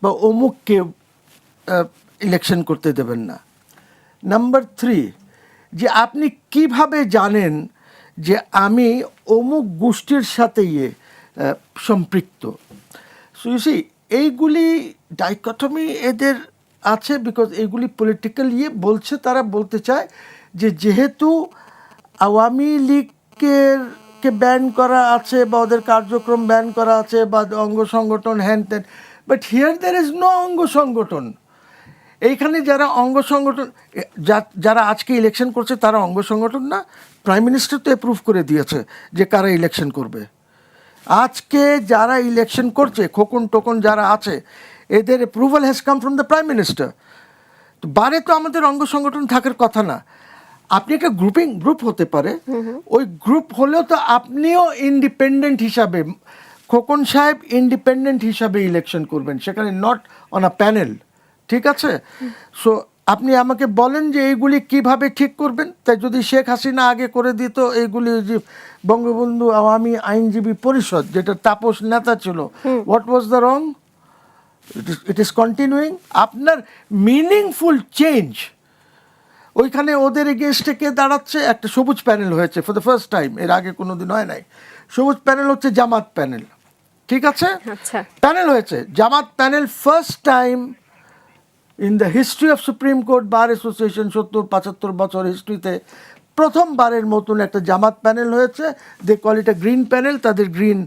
বা অমুককে ইলেকশন করতে দেবেন না? নাম্বার থ্রি, যে আপনি কিভাবে জানেন যে আমি অমুক গোষ্ঠীর সাথে সম্পৃক্ত? সুইসি, এইগুলি ডাইকটমি এদের আছে, বিকজ এইগুলি পলিটিক্যাল বলছে, তারা বলতে চায় যে যেহেতু আওয়ামী লীগকে ব্যান করা আছে বা ওদের কার্যক্রম ব্যান করা আছে বা অঙ্গ সংগঠন হ্যান ত্যান, but here there is no অঙ্গ সংগঠন। এইখানে যারা অঙ্গ সংগঠন, যারা আজকে ইলেকশন করছে তারা অঙ্গ সংগঠন না? প্রাইম মিনিস্টার তো অ্যাপ্রুভ করে দিয়েছে যে কারা ইলেকশন করবে। আজকে যারা ইলেকশন করছে, খোকন টোকন যারা আছে, এদের approval has come from the prime minister. তো বারে তো আমাদের অঙ্গ সংগঠন থাকার কথা না। আপনি একটা গ্রুপ হতে পারে, ওই গ্রুপ হলেও তো আপনিও ইন্ডিপেন্ডেন্ট হিসাবে, খোকন সাহেব ইন্ডিপেন্ডেন্ট হিসাবে ইলেকশন করবেন, সেখানে নট অন আ প্যানেল, ঠিক আছে? সো আপনি আমাকে বলেন যে এইগুলি কিভাবে ঠিক করবেন। তাই যদি শেখ হাসিনা আগে করে দিত এইগুলি, যে বঙ্গবন্ধু আওয়ামী আইনজীবী পরিষদ, যেটা তাপস নেতা ছিল, what was the wrong? It is continuing. আপনার মিনিংফুল চেঞ্জ, ওইখানে ওদের এগেনস্টে কে দাঁড়াচ্ছে? একটা সবুজ প্যানেল হয়েছে ফর দ্য ফার্স্ট টাইম, এর আগে কোনোদিন হয় নাই। সবুজ প্যানেল হচ্ছে জামাত প্যানেল, ঠিক আছে?
আচ্ছা।
প্যানেল হয়েছে Jamaat panel, first time in the history of Supreme Court Bar Association, 70-75 বছর হিস্ট্রিতে প্রথমবারের মতন একটা জামাত প্যানেল হয়েছে। They call it a green panel, তাদের গ্রিন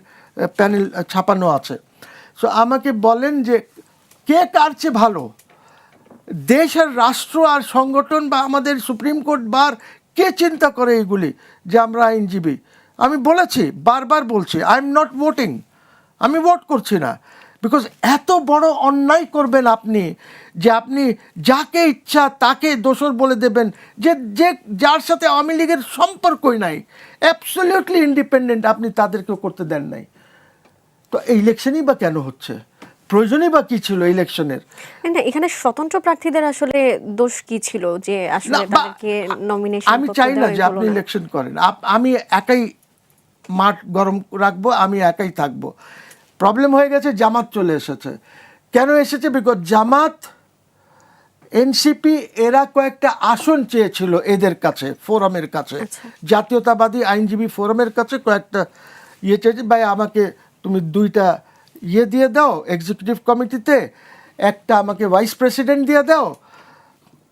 প্যানেল ছাপানো আছে। সো আমাকে বলেন যে কে কার চেয়ে ভালো, দেশ আর রাষ্ট্র আর সংগঠন বা আমাদের সুপ্রিম কোর্ট বার, কে চিন্তা করে এগুলি যে আমরা আইনজীবী? আমি বলেছি, বারবার বলছি, আই এম নট ভোটিং, আমি ভোট করছি না। বিকজ এত বড় অন্যায় করবেন আপনি, যে আপনি যাকে ইচ্ছা তাকে দোষর বলে দেবেন, যে যে যার সাথে আওয়ামী লীগের সম্পর্কই নাই, অ্যাবসলিউটলি ইন্ডিপেন্ডেন্ট, আপনি তাদেরকেও করতে দেন নাই। তো এই ইলেকশনই বা কেন হচ্ছে? প্রয়োজনই বা কী ছিল ইলেকশনের?
না, এখানে স্বতন্ত্র প্রার্থীদের আসলে দোষ কি ছিল যে আসলে
না, বা-
তাদেরকে নমিনেশন
আমি চাই না যে আপনি ইলেকশন করেন, আমি একাই মাঠ গরম রাখবো, আমি একাই থাকবো। প্রবলেম হয়ে গেছে, জামাত চলে এসেছে। কেন এসেছে? বিকজ জামাত, এনসিপি, এরা কয়েকটা আসন চেয়েছিল এদের কাছে, ফোরামের কাছে, জাতীয়তাবাদী আইনজীবী ফোরামের কাছে কয়েকটা চেয়েছে, ভাই আমাকে তুমি 2টা দিয়ে দাও এক্সিকিউটিভ কমিটিতে, একটা আমাকে ভাইস প্রেসিডেন্ট দিয়ে দাও।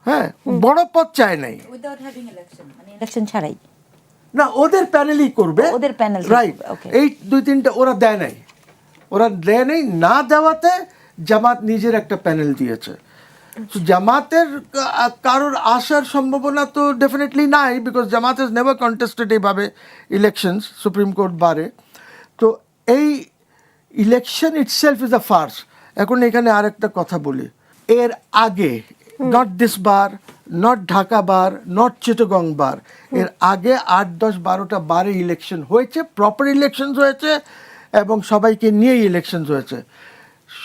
হ্যাঁ, বড় পদ চায় নাই,
উইদাউট হ্যাভিং ইলেকশন, মানে ইলেকশন ছাড়াই।
না ওদের প্যানেলই করবে,
ওদের প্যানেল,
রাইট।
ওকে।
এই 2-3টা ওরা দেয় নাই, না দেওয়াতে জামাত নিজের একটা প্যানেল দিয়েছে। তো জামাতের কারোর আসার সম্ভাবনা তো ডেফিনেটলি নাই, because Jamaat is never contested এইভাবে ইলেকশনস সুপ্রিম কোর্ট বারে। তো এই election itself is a farce. এখন এখানে আরেকটা কথা বলি, এর আগে, not this bar, not Dhaka bar, not Chittagong bar, এর আগে 8-10-12টা বারে ইলেকশন হয়েছে, প্রপার ইলেকশন হয়েছে এবং সবাইকে নিয়েই ইলেকশন হয়েছে।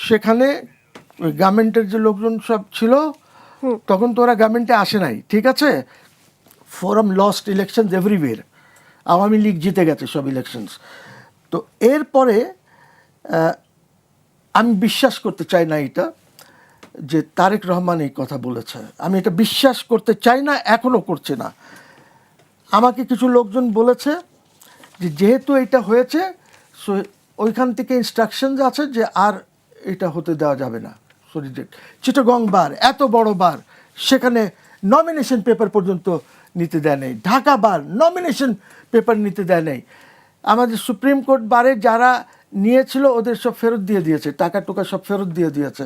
সেখানে ওই গভর্নমেন্টের যে লোকজন সব ছিল, তখন তো ওরা গভর্নমেন্টে আসে নাই, ঠিক আছে? Forum lost election এভরিওয়ের, Awami League জিতে গেছে সব ইলেকশনস। তো এরপরে আমি বিশ্বাস করতে চাই না এটা যে তারেক রহমান এই কথা বলেছে, আমি এটা বিশ্বাস করতে চাই না, এখনও করছে না। আমাকে কিছু লোকজন বলেছে যে যেহেতু এটা হয়েছে, সো ওইখান থেকে ইনস্ট্রাকশনস আছে যে আর এটা হতে দেওয়া যাবে না। So reject. চিটাগং বার, এত বড় বার, সেখানে নমিনেশন পেপার পর্যন্ত নিতে দেয় নেই। ঢাকা বার নমিনেশন পেপার নিতে দেয় নেই। আমাদের সুপ্রিম কোর্ট বারে যারা নিয়েছিল ওদের সব ফেরত দিয়ে দিয়েছে, টাকা টুকা সব ফেরত দিয়ে দিয়েছে।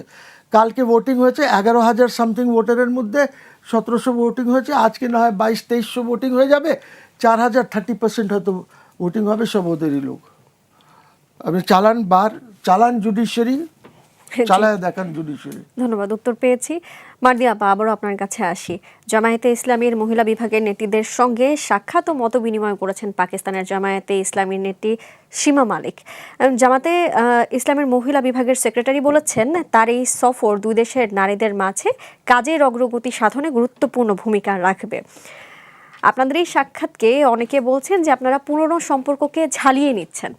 কালকে ভোটিং হয়েছে, 11,000 সামথিং ভোটারের মধ্যে 1700 ভোটিং হয়েছে। আজকে না হয় 2200-2300 ভোটিং হয়ে যাবে, 4000, 30% হয়তো ভোটিং হবে, সব ওদেরই লোক। আপনি চালান জুডিশিয়ারি, চালায় দেখান জুডিশিয়ারি।
ধন্যবাদ, উত্তর পেয়েছি। মার্দিয়া আপা, আবারও আপনার কাছে আসি। জামায়াতে ইসলামীর মহিলা বিভাগের নেত্রীদের সঙ্গে সাক্ষাৎ ও মত বিনিময় করেছেন পাকিস্তানের জামায়াতে ইসলামীর নেত্রী সীমা মালিক। জামাতে ইসলামের মহিলা বিভাগের সেক্রেটারি বলেছেন তার এই সফর দুই দেশের নারীদের মাঝে কাজের অগ্রগতি সাধনে গুরুত্বপূর্ণ ভূমিকা রাখবে। আপনাদের এই সাক্ষাৎকে অনেকে বলছেন যে আপনারা পুরনো সম্পর্ককে ঝালিয়ে নিচ্ছেন,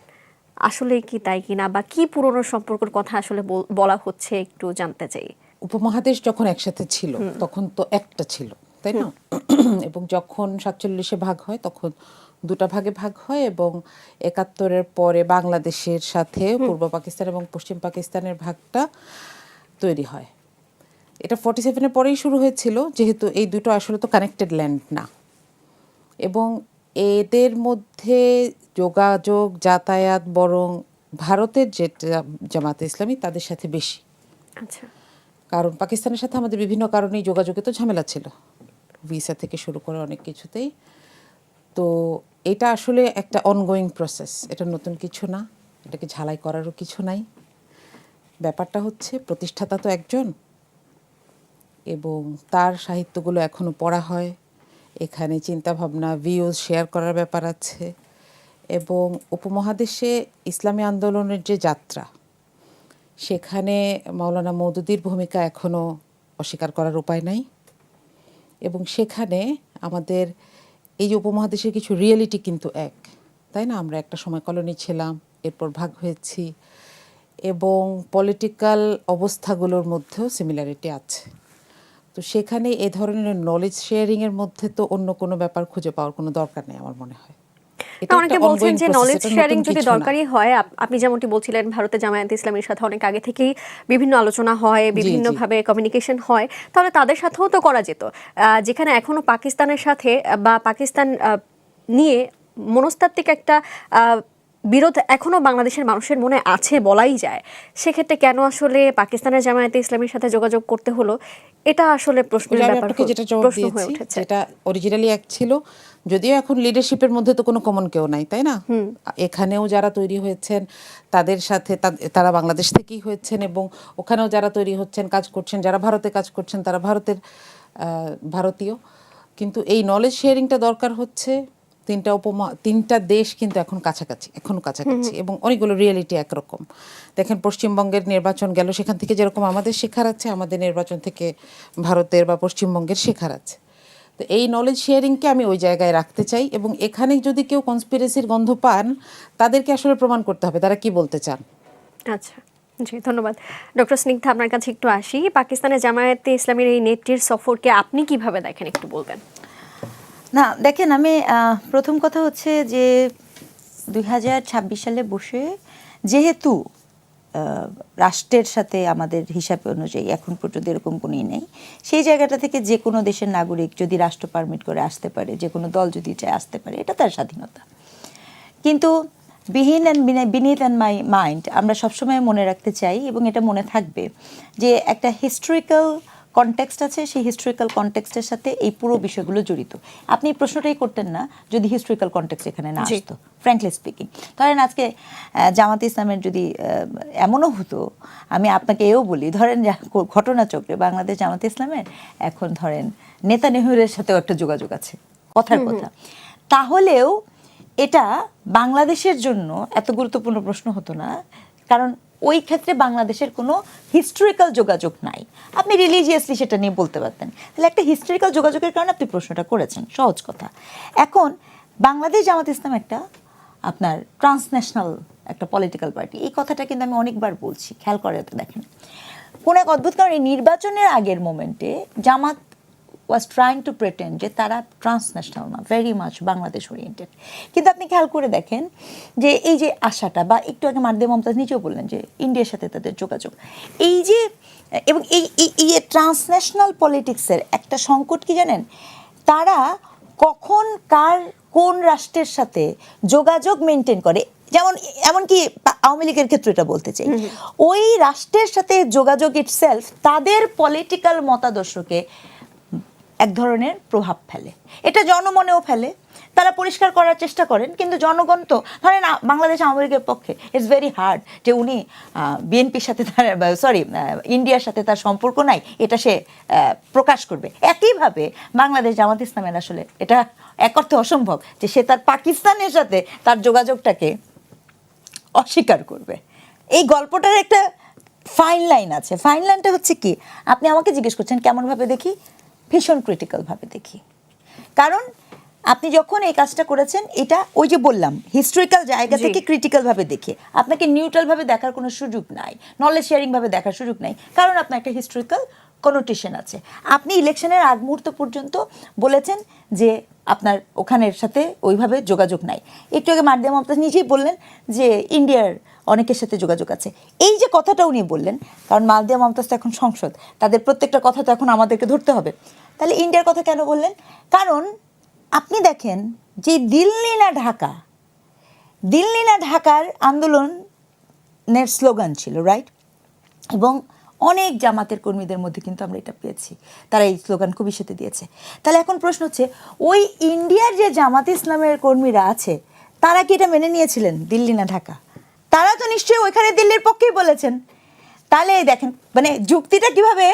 আসলে কি তাই কিনা, বা কি পুরনো সম্পর্কের কথা আসলে বলা হচ্ছে, একটু জানতে চাই।
উপমহাদেশ যখন একসাথে ছিল তখন তো একটা ছিল, তাই না? এবং যখন 47-এ ভাগ হয় তখন 2টা ভাগে ভাগ হয়, এবং 71-এর পরে বাংলাদেশের সাথে পূর্ব পাকিস্তান এবং পশ্চিম পাকিস্তানের ভাগটা তৈরি হয়। এটা 47-এর পরেই শুরু হয়েছিল, যেহেতু এই দুটো আসলে তো কানেক্টেড ল্যান্ড না, এবং এদের মধ্যে যোগাযোগ যাতায়াত বরং ভারতের যে জামাতে ইসলামী তাদের সাথে বেশি।
আচ্ছা,
কারণ পাকিস্তানের সাথে আমাদের বিভিন্ন কারণেই যোগাযোগে তো ঝামেলা ছিল, ভিসা থেকে শুরু করে অনেক কিছুতেই। তো এটা আসলে একটা অনগোয়িং প্রসেস, এটা নতুন কিছু না, এটাকে ঝালাই করারও কিছু নাই। ব্যাপারটা হচ্ছে প্রতিষ্ঠাতা তো একজন, এবং তার সাহিত্যগুলো এখনও পড়া হয়, এখানে চিন্তাভাবনা ভিউজ শেয়ার করার ব্যাপার আছে, এবং উপমহাদেশে ইসলামী আন্দোলনের যে যাত্রা, সেখানে মাওলানা মওদুদির ভূমিকা এখনও অস্বীকার করার উপায় নাই। এবং সেখানে আমাদের এই যে উপমহাদেশের কিছু রিয়েলিটি কিন্তু এক, তাই না? আমরা একটা সময় কলোনি ছিলাম, এরপর ভাগ হয়েছি, এবং পলিটিক্যাল অবস্থাগুলোর মধ্যেও সিমিলারিটি আছে। তো সেখানে এ ধরনের নলেজ শেয়ারিংয়ের মধ্যে তো অন্য কোনো ব্যাপার খুঁজে পাওয়ার কোনো দরকার নেই আমার মনে হয়। এটা
অনেকে
একটা
বলছেন
ongoing
যে
process,
নলেজ
এটা
শেয়ারিং
নতুন
যদি
কিছু না।
দরকারি হয়, আপনি যেমনটি বলছিলেন ভারতের জামায়াতে ইসলামীর সাথে অনেক আগে থেকেই বিভিন্ন আলোচনা হয়,
জি।
বিভিন্নভাবে কমিউনিকেশন হয়, তাহলে তাদের সাথেও তো করা যেত। যেখানে এখনো পাকিস্তানের সাথে বা পাকিস্তান নিয়ে মনস্তাত্ত্বিক একটা বিরোধ এখনো বাংলাদেশের মানুষের মনে আছে বলাই যায়, সেক্ষেত্রে কেন আসলে পাকিস্তানের জামায়াতে ইসলামীর সাথে যোগাযোগ করতে হলো, এটা আসলে
ওই
প্রশ্নের
যে আমি
ব্যাপার,
আপনাকে যেটা জবাব
প্রশ্ন হয়ে
দিয়েছি,
উঠেছে।
যেটা অরিজিনালি এক ছিল, যদিও এখন লিডারশিপের মধ্যে তো কোনো কমন কেউ নাই, তাই না? এখানেও যারা তৈরি হয়েছেন তাদের সাথে তারা বাংলাদেশ থেকেই হয়েছেন, এবং ওখানেও যারা তৈরি হচ্ছেন, কাজ করছেন, যারা ভারতে কাজ করছেন তারা ভারতীয়। কিন্তু এই নলেজ শেয়ারিংটা দরকার হচ্ছে। তিনটা দেশ কিন্তু এখনো কাছাকাছি, এবং অনেকগুলো রিয়েলিটি একরকম। দেখেন, পশ্চিমবঙ্গের নির্বাচন গেল, সেখান থেকে যেরকম আমাদের শেখার আছে, আমাদের নির্বাচন থেকে ভারতের বা পশ্চিমবঙ্গের শেখার আছে। তো এই নলেজ শেয়ারিংকে আমি ওই জায়গায় রাখতে চাই, এবং এখানে যদি কেউ কনস্পিরেসির গন্ধ পান, তাদেরকে আসলে প্রমাণ করতে হবে তারা কি বলতে চান।
আচ্ছা, জি, ধন্যবাদ। ডক্টর স্নিগ্ধা, আপনার কাছে একটু আসি। পাকিস্তানের জামায়াতে ইসলামীর এই নেত্রীর সফরকে আপনি কিভাবে দেখেন, একটু বলবেন?
না, দেখেন, আমি প্রথম কথা হচ্ছে যে 2026 সালে বসে যেহেতু রাষ্ট্রের সাথে আমাদের হিসাব অনুযায়ী এখন পর্যন্ত এরকম কোনোই নেই, সেই জায়গাটা থেকে যে কোনো দেশের নাগরিক যদি রাষ্ট্র পারমিট করে আসতে পারে, যে কোনো দল যদি চায় আসতে পারে, এটা তার স্বাধীনতা। কিন্তু বিনিথ অ্যান্ড মাই মাইন্ড আমরা সবসময় মনে রাখতে চাই, এবং এটা মনে থাকবে, যে একটা হিস্টোরিক্যাল কনটেক্সট আছে, সেই হিস্টোরিক্যাল কনটেক্সটের সাথে এই পুরো বিষয়গুলো জড়িত। আপনি এই প্রশ্নটাই করতেন না যদি হিস্টোরিক্যাল কনটেক্সট এখানে না আসতো, ফ্র্যাঙ্কলি স্পিকিং। ধরেন আজকে জামাতে ইসলামের যদি এমনও হতো, আমি আপনাকে এও বলি, ধরেন ঘটনাচক্রে বাংলাদেশ জামাতে ইসলামের এখন ধরেন নেতানিয়াহুর সাথেও একটা যোগাযোগ আছে, কথার কথা, তাহলেও এটা বাংলাদেশের জন্য এত গুরুত্বপূর্ণ প্রশ্ন হতো না, কারণ ওই ক্ষেত্রে বাংলাদেশের কোনো হিস্টোরিক্যাল যোগাযোগ নাই। আপনি রিলিজিয়াসলি সেটা নিয়ে বলতে পারতেন, তাহলে একটা হিস্টোরিক্যাল যোগাযোগের কারণে আপনি প্রশ্নটা করেছেন, সহজ কথা। এখন বাংলাদেশ জামাত ইসলাম একটা আপনার ট্রান্সন্যাশনাল একটা পলিটিক্যাল পার্টি, এই কথাটা কিন্তু আমি অনেকবার বলছি, খেয়াল করে তো দেখেন। কোনো এক অদ্ভুত কারণে নির্বাচনের আগের মোমেন্টে জামাত was trying to pretend যে তারা ট্রান্সন্যাশনাল না, ভেরি মাচ বাংলাদেশ ওরিয়েন্টেড। কিন্তু আপনি খেয়াল করে দেখেন যে এই যে আশাটা, বা একটু আগে মারদিয়া মমতাজ নিজেও বললেন যে ইন্ডিয়ার সাথে তাদের যোগাযোগ, এই যে, এবং এই ট্রান্সন্যাশনাল পলিটিক্সের একটা সংকট কি জানেন, তারা কখন কোন রাষ্ট্রের সাথে যোগাযোগ মেনটেন করে, যেমন এমনকি আওয়ামী লীগের ক্ষেত্রে এটা বলতে চাই, ওই রাষ্ট্রের সাথে যোগাযোগ ইটসেলফ তাদের পলিটিক্যাল মতাদর্শকে এক ধরনের প্রভাব ফেলে, এটা জনমনেও ফেলে। তারা পরিষ্কার করার চেষ্টা করেন, কিন্তু জনগণ তো ধরেন বাংলাদেশ আওয়ামী লীগের পক্ষে ইটস ভেরি হার্ড যে উনি বিএনপির সাথে ইন্ডিয়ার সাথে তার সম্পর্ক নাই, এটা সে প্রকাশ করবে। একইভাবে বাংলাদেশ জামাত ইসলামের আসলে এটা এক অর্থে অসম্ভব যে সে তার পাকিস্তানের সাথে তার যোগাযোগটাকে অস্বীকার করবে। এই গল্পটার একটা ফাইন লাইন আছে। ফাইন লাইনটা হচ্ছে কি, আপনি আমাকে জিজ্ঞেস করছেন কেমনভাবে দেখি, ভীষণ ক্রিটিক্যালভাবে দেখি। কারণ আপনি যখন এই কাজটা করেছেন, এটা ওই যে বললাম হিস্টোরিক্যাল জায়গা থেকে ক্রিটিক্যালভাবে দেখে, আপনাকে নিউট্রালভাবে দেখার কোনো সুযোগ নাই, নলেজ শেয়ারিংভাবে দেখার সুযোগ নাই, কারণ আপনার একটা হিস্টোরিক্যাল কনোটেশন আছে। আপনি ইলেকশনের আগ মুহূর্ত পর্যন্ত বলেছেন যে আপনার ওখানের সাথে ওইভাবে যোগাযোগ নাই। একটু আগে মারদিয়া মমতাজ নিজেই বললেন যে ইন্ডিয়ার অনেকের সাথে যোগাযোগ আছে। এই যে কথাটা উনি বললেন, কারণ মারদিয়া মমতাজ তো এখন সংসদ, তাদের প্রত্যেকটা কথা তো এখন আমাদেরকে ধরতে হবে। তাহলে ইন্ডিয়ার কথা কেন বললেন? কারণ আপনি দেখেন যে দিল্লি না ঢাকার আন্দোলনের স্লোগান ছিল, রাইট? এবং অনেক জামাতের কর্মীদের মধ্যে কিন্তু আমরা এটা পেয়েছি, তারা এই স্লোগান খুবই সাথে দিয়েছে। তাহলে এখন প্রশ্ন হচ্ছে, ওই ইন্ডিয়ার যে জামাত ইসলামের কর্মীরা আছে তারা কি এটা মেনে নিয়েছিলেন দিল্লি না ঢাকা? তারা তো নিশ্চয়ই ওইখানে দিল্লির পক্ষেই বলেছেন। তাহলে দেখেন মানে যুক্তিটা কিভাবে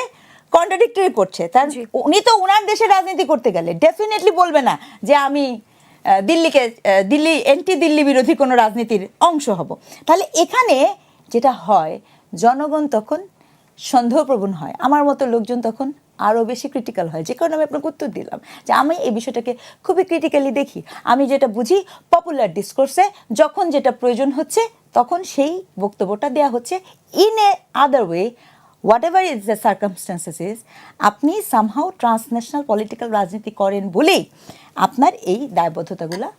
কন্ট্রাডিক্টরি করছে। তার উনি তো ওনার দেশে রাজনীতি করতে গেলে ডেফিনেটলি বলবে না যে আমি দিল্লি এন্টি দিল্লি বিরোধী কোনো রাজনীতির অংশ হব। তাহলে এখানে যেটা হয়, জনগণ তখন সন্দেহপ্রবণ হয়, আমার মতো লোকজন তখন আরও বেশি ক্রিটিক্যাল হয়, যে কারণে আমি আপনাকে উত্তর দিলাম যে আমি এই বিষয়টাকে খুবই ক্রিটিক্যালি দেখি। আমি যেটা বুঝি পপুলার ডিসকোর্সে যখন যেটা প্রয়োজন হচ্ছে তখন সেই বক্তব্যটা দেওয়া হচ্ছে। In a other way, what ever is the circumstances is, আপনি সামহাও ট্রান্সন্যাশনাল পলিটিক্যাল রাজনীতি করেন বলেই আপনার এই দায়বদ্ধতাগুলো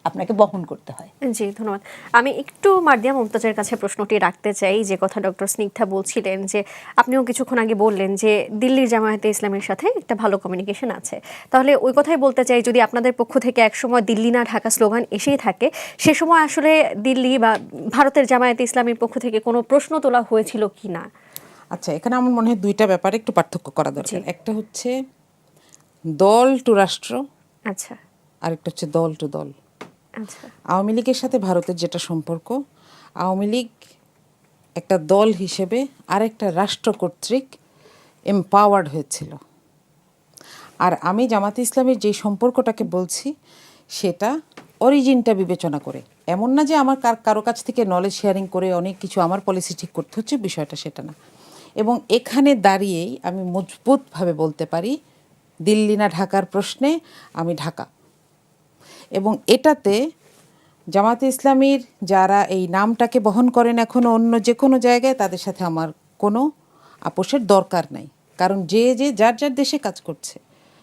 আপনাকে বহন করতে হয়।
জি, ধন্যবাদ। আমি একটু মার্দিয়া মমতাজের কাছে প্রশ্নটি রাখতে চাই, যে কথা ডক্টর স্নিগ্ধা বলছিলেন, যে আপনিও কিছুক্ষণ আগে বললেন যে দিল্লির জামায়াতে ইসলামের সাথে একটা ভালো কমিউনিকেশন আছে। তাহলে ওই কথাই বলতে চাই, যদি আপনাদের পক্ষ থেকে একসময় দিল্লি না ঢাকা স্লোগান এসেই থাকে, সে সময় আসলে দিল্লি বা ভারতের জামায়াতে ইসলামের পক্ষ থেকে কোনো প্রশ্ন তোলা হয়েছিল কি না?
আচ্ছা, এখানে আমার মনে হয় দুইটা ব্যাপারে একটু পার্থক্য করা দরকার। একটা হচ্ছে দল টু রাষ্ট্র,
আচ্ছা
আরেকটা হচ্ছে দল টু দল।
আচ্ছা
আওয়ামী লীগের সাথে ভারতের যেটা সম্পর্ক, আওয়ামী লীগ একটা দল হিসেবে আরেকটা রাষ্ট্র কর্তৃক এম্পাওয়ার্ড হয়েছিল। আর আমি জামাতে ইসলামের যে সম্পর্কটাকে বলছি সেটা অরিজিনটা বিবেচনা করে, এমন না যে আমার কারো কাছ থেকে নলেজ শেয়ারিং করে অনেক কিছু আমার পলিসি ঠিক করতে হচ্ছে, বিষয়টা সেটা না। এবং এখানে দাঁড়িয়েই আমি মজবুতভাবে বলতে পারি দিল্লি না ঢাকার প্রশ্নে আমি ঢাকা। এবং এটাতে জামাতে ইসলামীর যারা এই নামটাকে বহন করেন এখনও অন্য যে কোনো জায়গায়, তাদের সাথে আমার কোনো আপোষের দরকার নাই। কারণ যে যার যার দেশে কাজ করছে,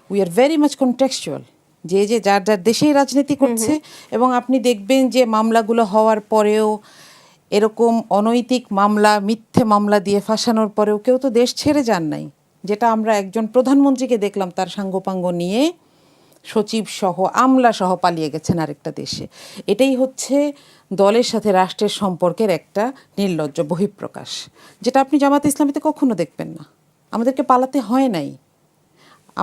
we are very much contextual, যে যার যার দেশেই রাজনীতি করছে। এবং আপনি দেখবেন যে মামলাগুলো হওয়ার পরেও, এরকম অনৈতিক মামলা, মিথ্যে মামলা দিয়ে ফাঁসানোর পরেও কেউ তো দেশ ছেড়ে যান নাই। যেটা আমরা একজন প্রধানমন্ত্রীকে দেখলাম তার সাঙ্গপাঙ্গ নিয়ে সচিব সহ আমলা সহ পালিয়ে গেছেন আরেকটা দেশে। এটাই হচ্ছে দলের সাথে রাষ্ট্রের সম্পর্কের একটা নির্লজ্জ বহিঃপ্রকাশ, যেটা আপনি জামাতে ইসলামীতে কখনো দেখবেন না। আমাদেরকে পালাতে হয় নাই,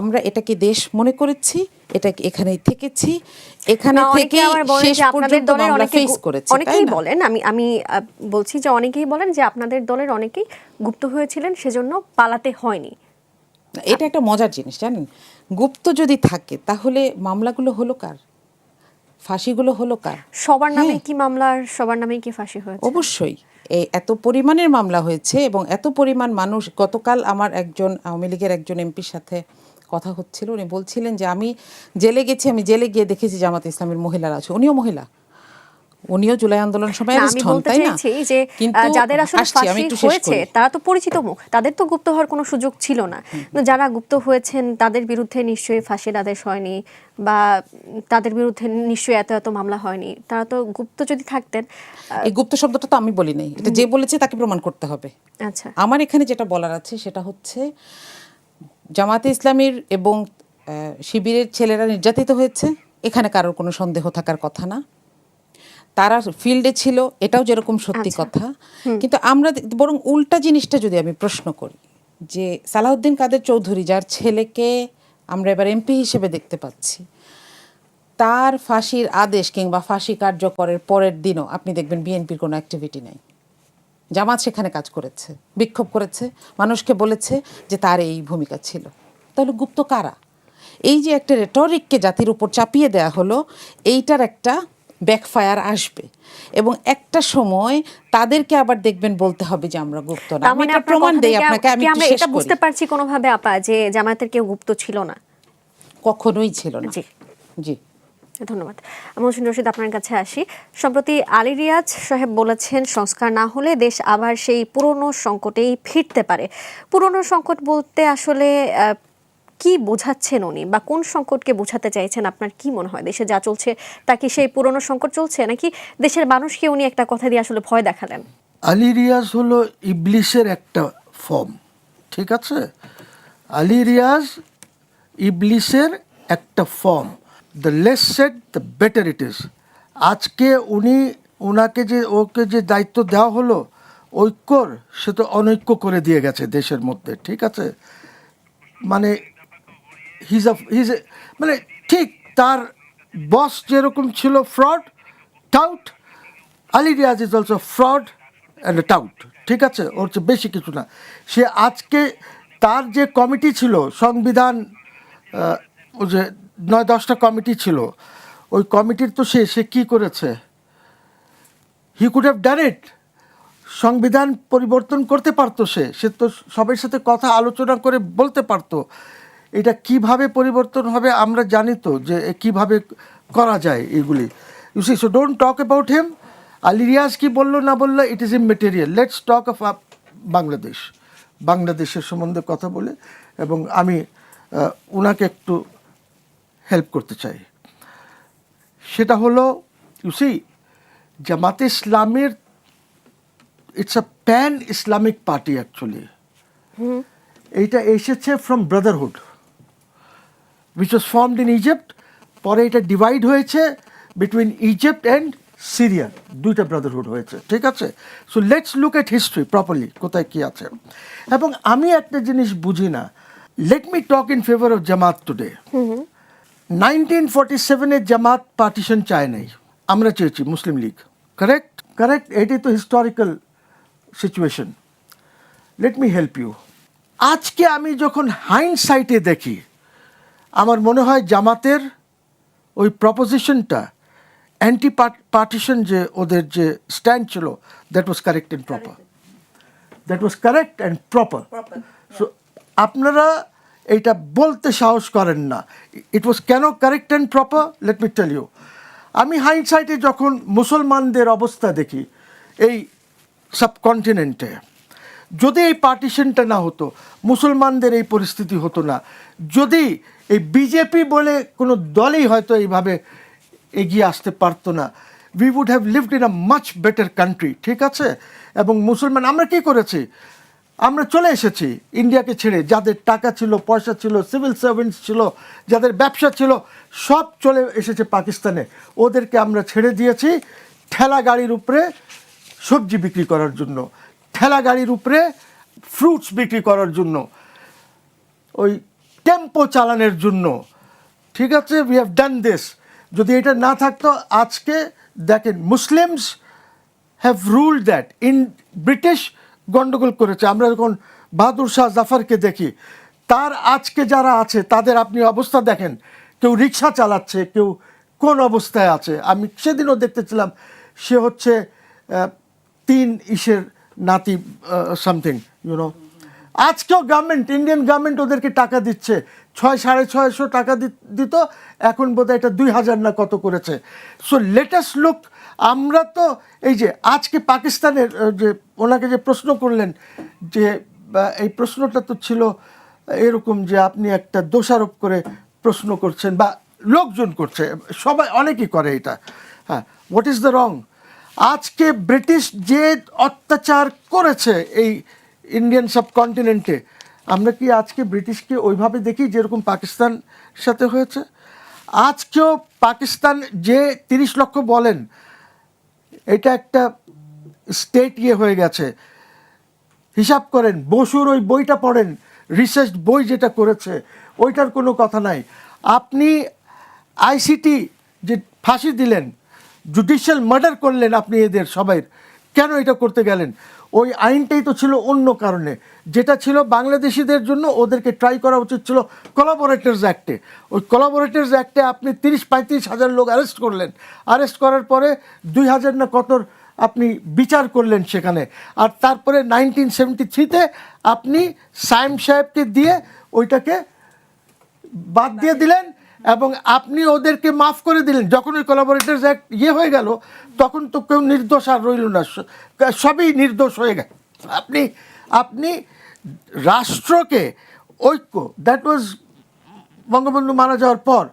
আমরা এটাকে দেশ মনে করেছি, এটাকে এখানেই থেকেছি, এখানে থেকে শেষ পর্যন্ত মামলা ফেস করেছি।
অনেকেই বলেন, আমি বলছি যে অনেকেই বলেন যে আপনাদের দলের অনেকেই গুপ্ত হয়েছিলেন, সেজন্য পালাতে হয়নি।
এটা একটা মজার জিনিস জানেন, গুপ্ত যদি থাকে তাহলে মামলাগুলো হলো কার, ফাঁসিগুলো হলো কার?
সবার নামে কি মামলার, সবার নামে কি ফাঁসি হয়েছে?
অবশ্যই এই এত পরিমাণের মামলা হয়েছে এবং এত পরিমাণ মানুষ। গতকাল আমার একজন আওয়ামী লীগের একজন এমপির সাথে কথা হচ্ছিল, উনি বলছিলেন যে আমি জেলে গেছি, আমি জেলে গিয়ে দেখেছি জামাত ইসলামের মহিলারা আছে। উনিও মহিলা, উনিও জুলাই আন্দোলন সময়
আমি বলতে চাইছি যে যাদের আসলে ফাঁসি হয়েছে তারা তো পরিচিত মুখ, তাদের তো গুপ্ত হওয়ার কোনো সুযোগ ছিল না। যারা গুপ্ত হয়েছেন তাদের বিরুদ্ধে নিশ্চয়ই ফাঁসির আদেশ হয়নি, বা তাদের বিরুদ্ধে নিশ্চয়ই এত এত মামলা হয়নি। তারা তো গুপ্ত যদি থাকতেন।
এই গুপ্ত শব্দটা তো আমি বলি নাই, এটা যে বলেছে তাকে প্রমাণ করতে হবে।
আচ্ছা,
আমার এখানে যেটা বলার আছে সেটা হচ্ছে জামাতে ইসলামীর এবং শিবিরের ছেলেরা নির্যাতিত হয়েছে, এখানে কারোর কোনো সন্দেহ থাকার কথা না। তারা ফিল্ডে ছিল, এটাও যেরকম সত্যি কথা। কিন্তু আমরা বরং উল্টা জিনিসটা যদি আমি প্রশ্ন করি, যে সালাউদ্দিন কাদের চৌধুরী, যার ছেলেকে আমরা এবার এমপি হিসেবে দেখতে পাচ্ছি, তার ফাঁসির আদেশ কিংবা ফাঁসি কার্যকরের পরের দিনও আপনি দেখবেন বিএনপির কোনো অ্যাক্টিভিটি নাই। জামাত সেখানে কাজ করেছে, বিক্ষোভ করেছে, মানুষকে বলেছে যে তার এই ভূমিকা ছিল। তাহলে গুপ্ত কারা? এই যে একটা রেটরিককে জাতির উপর চাপিয়ে দেয়া হলো, এইটার একটা ব্যাকফায়ার আসবে এবং একটা সময় তাদেরকে আবার দেখবেন বলতে হবে যে আমরা গুপ্ত না। আমি একটা প্রমাণ দেই আপনাকে, আমি
এটা বুঝতে পারছি কোনোভাবে আপা যে জামায়াতের কেউ গুপ্ত ছিল না?
কখনোই ছিল না।
জি
জি,
ধন্যবাদ। মহসিন রশিদ, আপনার কাছে আসি। সম্প্রতি আলী রিয়াজ সাহেব বলেছেন সংস্কার না হলে দেশ আবার সেই পুরনো সংকটেই ফিরতে পারে। পুরনো সংকট বলতে আসলে কি বোঝাচ্ছেন উনি, বা কোন সংকটকে বোঝাতে চাইছেন? আপনার কি মনে হয় দেশে যা চলছে তা কি সেই পুরনো সংকট চলছে, নাকি দেশের মানুষকে উনি একটা কথা দিয়ে আসলে ভয় দেখালেন?
আলী রিয়াজ হলো ইবলিসের একটা ফর্ম, ঠিক আছে? আলী রিয়াজ ইবলিসের একটা form. The less said the better it is. আজকে ওনাকে ওকে যে দায়িত্ব দেওয়া হলো ঐক্যর, সে তো অনৈক্য করে দিয়ে গেছে দেশের মধ্যে, ঠিক আছে? মানে মানে ঠিক তার বস যেরকম ছিল fraud, tout, Ali Riaz is also fraud and tout, ঠিক আছে? ওর চেয়ে বেশি কিছু না। সে আজকে তার যে কমিটি ছিল সংবিধান, ও যে 9-10টা কমিটি ছিল, ওই কমিটির তো সে কী করেছে? হি কুড হ্যাভ ডান ইট। সংবিধান পরিবর্তন করতে পারতো, সে তো সবার সাথে কথা আলোচনা করে বলতে পারতো এটা কিভাবে পরিবর্তন হবে। আমরা জানি তো যে কিভাবে করা যায় এগুলি। You see, so don't talk about him. Ali Riaz কি বললো না বললো, it is immaterial. Let's talk of Bangladesh, বাংলাদেশের সম্বন্ধে কথা বলে, এবং আমি ওনাকে একটু হেল্প করতে চাই। সেটা হলো, ইউ সি, জামাতে ইসলামের it's a pan Islamic party actually. এইটা এসেছে from brotherhood which was formed in Egypt, পরে এটা ডিভাইড হয়েছে বিটুইন ইজিপ্ট অ্যান্ড সিরিয়া, দুইটা ব্রাদারহুড হয়েছে, ঠিক আছে? So let's look at history properly, কোথায় কী আছে। এবং আমি একটা জিনিস বুঝি না, let me talk in favour of Jamaat today. 1947-এ জামাত পার্টিশন চায় নাই, আমরা চেয়েছি, মুসলিম লীগ। কারেক্ট? কারেক্ট, এটাই তো historical situation. Let me help you. আজকে আমি যখন হাইন্ডসাইটে দেখি, আমার মনে হয় জামাতের ওই প্রপোজিশনটা অ্যান্টি পার্টিশন, যে ওদের যে স্ট্যান্ড ছিল, that was correct and proper. That was correct and proper. So আপনারা এইটা বলতে সাহস করেন না। ইট ওয়াজ কেন correct and proper? Let me tell you. আমি হাইন্ডসাইটে যখন মুসলমানদের অবস্থা দেখি এই সাবকন্টিনেন্টে, যদি এই পার্টিশনটা না হতো, মুসলমানদের এই পরিস্থিতি হতো না। যদি এই বিজেপি বলে কোনো দলই হয়তো এইভাবে এগিয়ে আসতে পারতো না, we would have lived in a much better country, ঠিক আছে? এবং মুসলমান আমরা কী করেছি? আমরা চলে এসেছি ইন্ডিয়াকে ছেড়ে। যাদের টাকা ছিল, পয়সা ছিল, সিভিল সার্ভেন্টস ছিল, যাদের ব্যবসা ছিল, সব চলে এসেছে পাকিস্তানে। ওদেরকে আমরা ছেড়ে দিয়েছি ঠেলা গাড়ির উপরে সবজি বিক্রি করার জন্য, ঠেলা গাড়ির উপরে ফ্রুটস বিক্রি করার জন্য, ওই টেম্পো চালানোর জন্য, ঠিক আছে? We have done this. যদি এটা না থাকতো, আজকে দেখেন Muslims have ruled that. In British গণ্ডগোল করেছে। আমরা যখন বাহাদুর শাহ জাফরকে দেখি, তার আজকে যারা আছে তাদের আপনি অবস্থা দেখেন, কেউ রিক্সা চালাচ্ছে, কেউ কোন অবস্থায় আছে। আমি সেদিনও দেখতেছিলাম, সে হচ্ছে 3 ইসের নাতি, সামথিং, ইউনো। আজকেও গভর্নমেন্ট, ইন্ডিয়ান গভর্নমেন্ট ওদেরকে টাকা দিচ্ছে, 600-650 টাকা দিত, এখন বোধহয় এটা 2000 না কত করেছে। So latest look. আমরা তো এই যে আজকে পাকিস্তানের যে ওনাকে যে প্রশ্ন করলেন, যে এই প্রশ্নটা তো ছিল এরকম যে আপনি একটা দোষারোপ করে প্রশ্ন করছেন, বা লোকজন করছে, সবাই অনেকেই করে এটা। হ্যাঁ, হোয়াট ইজ দ্য রং? আজকে ব্রিটিশ যে অত্যাচার করেছে এই ইন্ডিয়ান সাবকন্টিনেন্টে, আমরা কি আজকে ব্রিটিশকে ওইভাবে দেখি যেরকম পাকিস্তান সাথে হয়েছে? আজকেও পাকিস্তান যে 30 লক্ষ বলেন, এটা একটা স্টেট হয়ে গেছে। হিসাব করেন, বসুর ওই বইটা পড়েন, রিসার্চ বই যেটা করেছে, ওইটার কোনো কথা নাই। আপনি আইসিটি যে ফাঁসি দিলেন, জুডিশিয়াল মার্ডার করলেন আপনি এদের সবাই, কেন এটা করতে গেলেন? ওই আইনটাই তো ছিল অন্য কারণে, যেটা ছিল বাংলাদেশিদের জন্য। ওদেরকে ট্রাই করা উচিত ছিল কোলাবোরেটরস অ্যাক্টে। ওই কোলাবোরেটরস অ্যাক্টে আপনি 30-35 হাজার লোক অ্যারেস্ট করলেন। অ্যারেস্ট করার পরে 2000 না কতর আপনি বিচার করলেন সেখানে। আর তারপরে 1973-তে আপনি সায়েম সাহেবকে দিয়ে ওইটাকে বাদ দিয়ে দিলেন, এবং আপনি ওদেরকে মাফ করে দিলেন। যখন ওই কোলাবোরেটরস অ্যাক্ট হয়ে গেল, তখন তো কেউ নির্দোষ আর রইল না, সবই নির্দোষ হয়ে গেল। আপনি রাষ্ট্রকে ঐক্য, দ্যাট ওয়াজ বঙ্গবন্ধু মারা যাওয়ার পর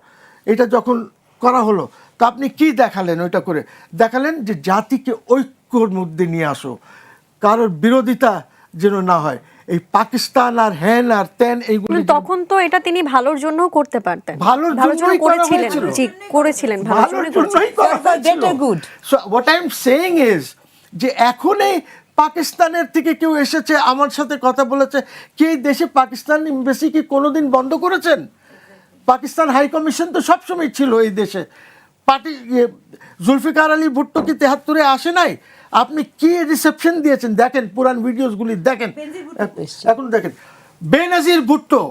এটা যখন করা হলো, তো আপনি কি দেখালেন? ওইটা করে দেখালেন যে জাতিকে ঐক্যর মধ্যে নিয়ে আসো, কারোর বিরোধিতা যেন না হয়। এই পাকিস্তান আর হ্যান আর তেন এইগুলো,
তখন তো এটা তিনি ভালোর জন্য করতে পারতেন,
ভালোর
জন্য
জন্যই করা
করেছিলেন।
হয়েছিল।
জি, করেছিলেন, ভালোর
ভালোর
জন্যই
জন্যই করা হয়েছিল।
Better good.
So what I'm saying is যে এখন এই পাকিস্তানের থেকে কেউ এসেছে আমার সাথে কথা বলেছে, কি এই দেশে পাকিস্তান এমবাসি কি কোনোদিন বন্ধ করেছেন? পাকিস্তান হাই কমিশন তো সবসময় ছিল এই দেশে। পার্টি জুলফিকার আলী ভুট্টো কি 73-এ আসে নাই? আপনি কি রিসেপশন দিয়েছেন দেখেন, পুরান ভিডিওসগুলি দেখেন, এখন দেখেন। বেনজির ভুট্টো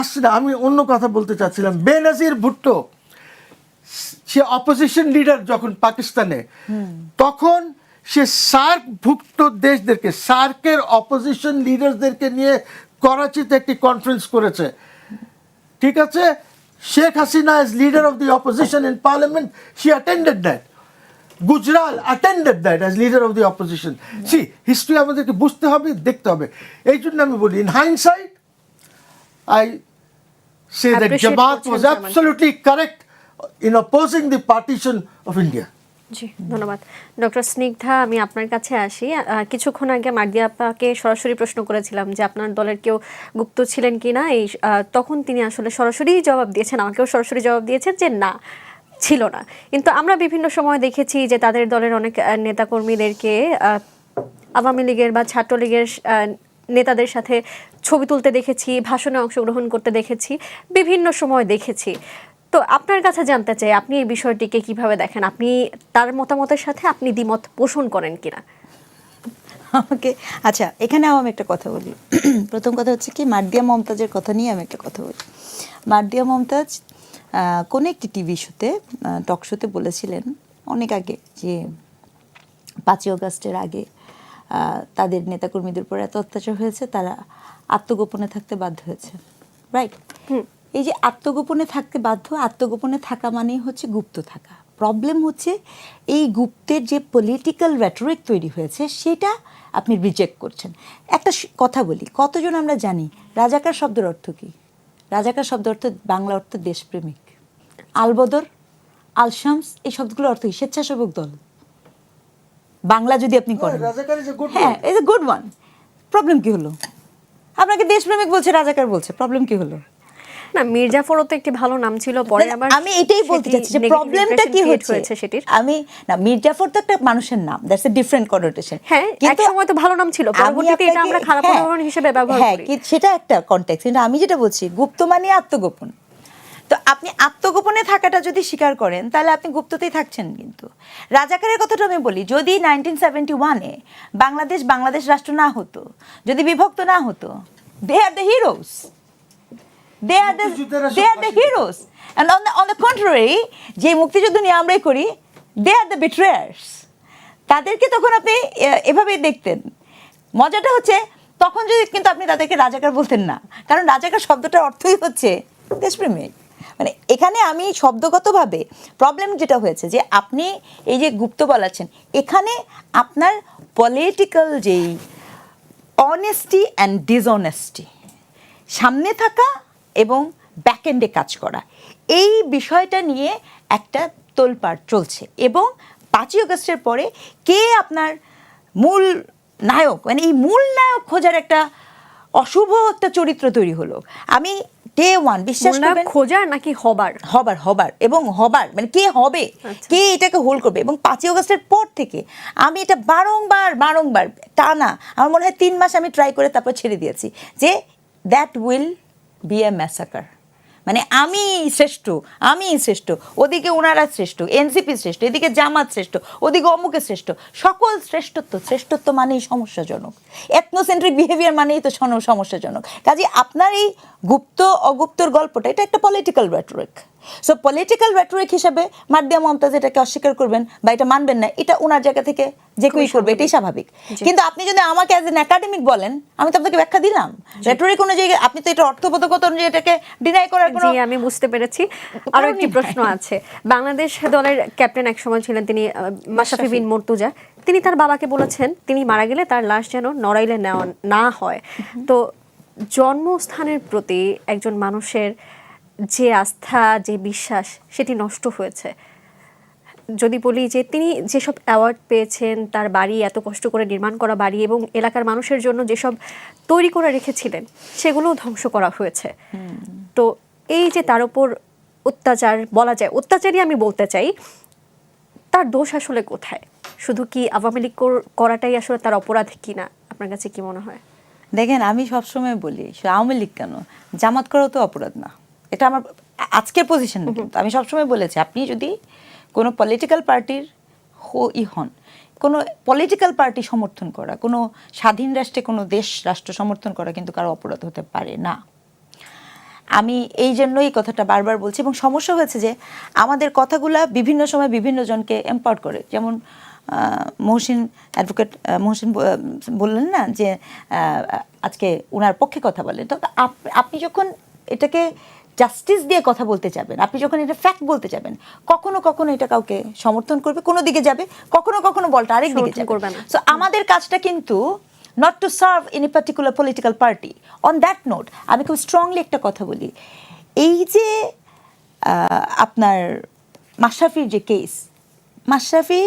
আসছে না, আমি অন্য কথা বলতে চাচ্ছিলাম। বেনজির ভুট্টো সে অপোজিশন লিডার যখন পাকিস্তানে, তখন সে সার্ক ভুক্ত দেশদেরকে, সার্কের অপোজিশন লিডারদেরকে নিয়ে করাচিতে একটি কনফারেন্স করেছে, ঠিক আছে? Sheikh Hasina as leader of the opposition in parliament, she attended that. Gujral attended that as leader of the opposition. See, history আমাদেরকে বুঝতে হবে, দেখতে হবে। এই জন্য আমি বলি, in hindsight, I say that
Appreciate
Jamaat
বলছেন
was
Zaman.
absolutely correct in opposing the partition of India.
জি, ধন্যবাদ। ডক্টর স্নিগ্ধা, আমি আপনার কাছে আসি। কিছুক্ষণ আগে মার্দিয়া আপাকে সরাসরি প্রশ্ন করেছিলাম যে আপনার দলের কেউ গুপ্ত ছিলেন কিনা, তখন তিনি আসলে সরাসরি জবাব দিয়েছেন, আমাকেও সরাসরি জবাব দিয়েছেন যে না, ছিল না। কিন্তু আমরা বিভিন্ন সময় দেখেছি যে তাদের দলের অনেক নেতাকর্মীদেরকে আওয়ামী লীগের বা ছাত্রলীগের নেতাদের সাথে ছবি তুলতে দেখেছি, ভাষণে অংশগ্রহণ করতে দেখেছি, বিভিন্ন সময় দেখেছি। তো আপনার কাছে জানতে চাই, আপনি এই বিষয়টিকে কিভাবে দেখেন? আপনি তার মতামতের সাথে আপনি দ্বিমত পোষণ করেন কিনা?
আমাকে আচ্ছা, এখানেও আমি একটা কথা বলি। প্রথম কথা হচ্ছে কি, মার্দিয়া মমতাজের কথা নিয়ে আমি একটা কথা বলি। মার্দিয়া মমতাজ কোনো একটি টিভি শোতে, টক শোতে বলেছিলেন অনেক আগে যে 5ই আগস্টের আগে তাদের নেতাকর্মীদের উপর এত অত্যাচার হয়েছে, তারা আত্মগোপনে থাকতে বাধ্য হয়েছে, রাইট? এই যে আত্মগোপনে থাকতে বাধ্য, আত্মগোপনে থাকা মানেই হচ্ছে গুপ্ত থাকা। প্রবলেম হচ্ছে এই গুপ্তের যে পলিটিক্যাল রেটরিক তৈরি হয়েছে সেটা আপনি রিজেক্ট করছেন। একটা কথা বলি, কতজন আমরা জানি রাজাকার শব্দের অর্থ কি? রাজাকার শব্দের অর্থ, বাংলা অর্থ দেশপ্রেমিক। আলবদর, আলশামস, এই শব্দগুলোর অর্থ কি? স্বেচ্ছাসেবক দল। বাংলা যদি আপনি করেন,
রাজাকার is a good
হ্যাঁ,
word.
Is a good one. Problem কি হলো? আপনাকে দেশপ্রেমিক বলছে, রাজাকার বলছে, প্রবলেম কি হলো?
না, মির্জাফরও তো একটি ভালো নাম ছিল, পরে আবার
আমি এটাই বলতে চাচ্ছি যে প্রবলেমটা কি হচ্ছে
সেটির।
আমি না, মির্জাফর তো একটা মানুষের নাম, দ্যাটস এ ডিফারেন্ট কনোটেশন।
হ্যাঁ, এক সময় তো ভালো নাম ছিল, পরবর্তীতে এটা আমরা খারাপ উদাহরণ হিসেবে ব্যবহার করি।
সেটা একটা কনটেক্সট, কিন্তু আমি যেটা বলছি, গুপ্ত মানে আত্মগোপন। তো আপনি আত্মগোপনে থাকাটা যদি স্বীকার করেন তাহলে আপনি গুপ্ততেই থাকছেন। কিন্তু রাজাকারের কথাটা আমি বলি, যদি 1971-এ বাংলাদেশ রাষ্ট্র না হতো, যদি বিভক্ত না হতো, they are the heroes, they are the heroes, and on the contrary, যে মুক্তিযুদ্ধ নিয়ে আমরাই করি, they are the betrayers. তাদেরকে তখন আপনি এভাবেই দেখতেন। মজাটা হচ্ছে তখন যদি কিন্তু আপনি তাদেরকে রাজাকার বলতেন না, কারণ রাজাকার শব্দটার অর্থই হচ্ছে দেশপ্রেমিক। মানে এখানে আমি শব্দগতভাবে প্রবলেম যেটা হয়েছে যে আপনি এই যে গুপ্ত বলাচ্ছেন, এখানে আপনার পলিটিক্যাল যেই অনেস্টি অ্যান্ড ডিসঅনেস্টি, সামনে থাকা এবং ব্যাকএন্ডে কাজ করা, এই বিষয়টা নিয়ে একটা তোলপাড় চলছে। এবং 5ই আগস্টের পরে কে আপনার মূল নায়ক, মানে এই মূল নায়ক খোঁজার একটা অশুভ একটা চরিত্র তৈরি হলো। আমি ডে ওয়ান বিশ্বাস করবেন,
খোঁজার নাকি হবার
এবং হবার মানে কে হবে, কে এটাকে হোল্ড করবে। এবং 5ই আগস্টের পর থেকে আমি এটা বারংবার টানা, আমার মনে হয় 3 মাস আমি ট্রাই করে তারপর ছেড়ে দিয়েছি যে that will B A massacre. মানে আমি শ্রেষ্ঠ, ওদিকে ওনারা শ্রেষ্ঠ, এনসিপি শ্রেষ্ঠ, এদিকে জামাত শ্রেষ্ঠ, ওদিকে অমুকে শ্রেষ্ঠ, সকল শ্রেষ্ঠত্ব মানেই সমস্যাজনক, এথনোসেন্ট্রিক বিহেভিয়ার মানেই তো সমস্যাজনক। কাজে আপনার এই গুপ্ত অগুপ্তর গল্পটা, এটা একটা political rhetoric. So political rhetoric হিসাবে মার্দিয়া মমতাজ এটাকে অস্বীকার করবেন বা এটা মানবেন না, এটা ওনার জায়গা থেকে যে কেউই করবে, এটাই স্বাভাবিক। কিন্তু আপনি যদি আমাকে অ্যাজ এন একাডেমিক বলেন, আমি তো আপনাকে ব্যাখ্যা দিলাম রেটরিক অনুযায়ী, আপনি তো এটা অর্থবোধকত অনুযায়ী এটাকে ডিনাই করার কোনো।
জি, আমি বুঝতে পেরেছি। আরো একটি প্রশ্ন আছে। বাংলাদেশ দলের ক্যাপ্টেন এক সময় ছিলেন তিনি মাশরাফি বিন মুর্তজা। তিনি তার বাবাকে বলেছেন তিনি মারা গেলে তার লাশ যেন নড়াইলে নেওয়া না হয়। তো জন্মস্থানের প্রতি একজন মানুষের যে আস্থা, যে বিশ্বাস, সেটি নষ্ট হয়েছে। যদি বলি যে তিনি যেসব অ্যাওয়ার্ড পেয়েছেন, তার বাড়ি, এত কষ্ট করে নির্মাণ করা বাড়ি এবং এলাকার মানুষের জন্য যেসব তৈরি করে রেখেছিলেন, সেগুলোও ধ্বংস করা হয়েছে। তো এই যে তার উপর অত্যাচার, বলা যায় অত্যাচারই আমি বলতে চাই, তার দোষ আসলে কোথায়? শুধু কি আওয়ামী লীগ করাটাই আসলে তার অপরাধ কিনা? আপনার কাছে কি মনে হয়?
দেখেন, আমি সবসময় বলি আওয়ামী লীগ কেন, জামাত করাও তো অপরাধ না। এটা আমার আজকের পজিশন। কিন্তু আমি সবসময় বলেছি, আপনি যদি কোনো পলিটিক্যাল পার্টির হন, কোনো পলিটিক্যাল পার্টি সমর্থন করা, কোনো স্বাধীন রাষ্ট্রে কোনো রাষ্ট্র সমর্থন করা কিন্তু কারো অপরাধ হতে পারে না। আমি এই জন্যই কথাটা বারবার বলছি। এবং সমস্যা হয়েছে যে আমাদের কথাগুলা বিভিন্ন সময় বিভিন্ন জনকে এম্পাওয়ার করে। যেমন মহসিন অ্যাডভোকেট মহসিন বললেন না যে আজকে ওনার পক্ষে কথা বলেন, তো আপনি যখন এটাকে জাস্টিস দিয়ে কথা বলতে যাবেন, আপনি যখন এটা ফ্যাক্ট বলতে যাবেন, কখনো কখনো এটা কাউকে সমর্থন করবে, কোনো দিকে যাবে, কখনো কখনো বলটা আরেক দিকে
সমর্থন
যাবে।
করবে না।
সো আমাদের কাজটা কিন্তু not to serve any particular political party. On that note আমি খুব স্ট্রংলি একটা কথা বলি, এই যে আপনার মাশরাফির যে কেস, মাশরাফি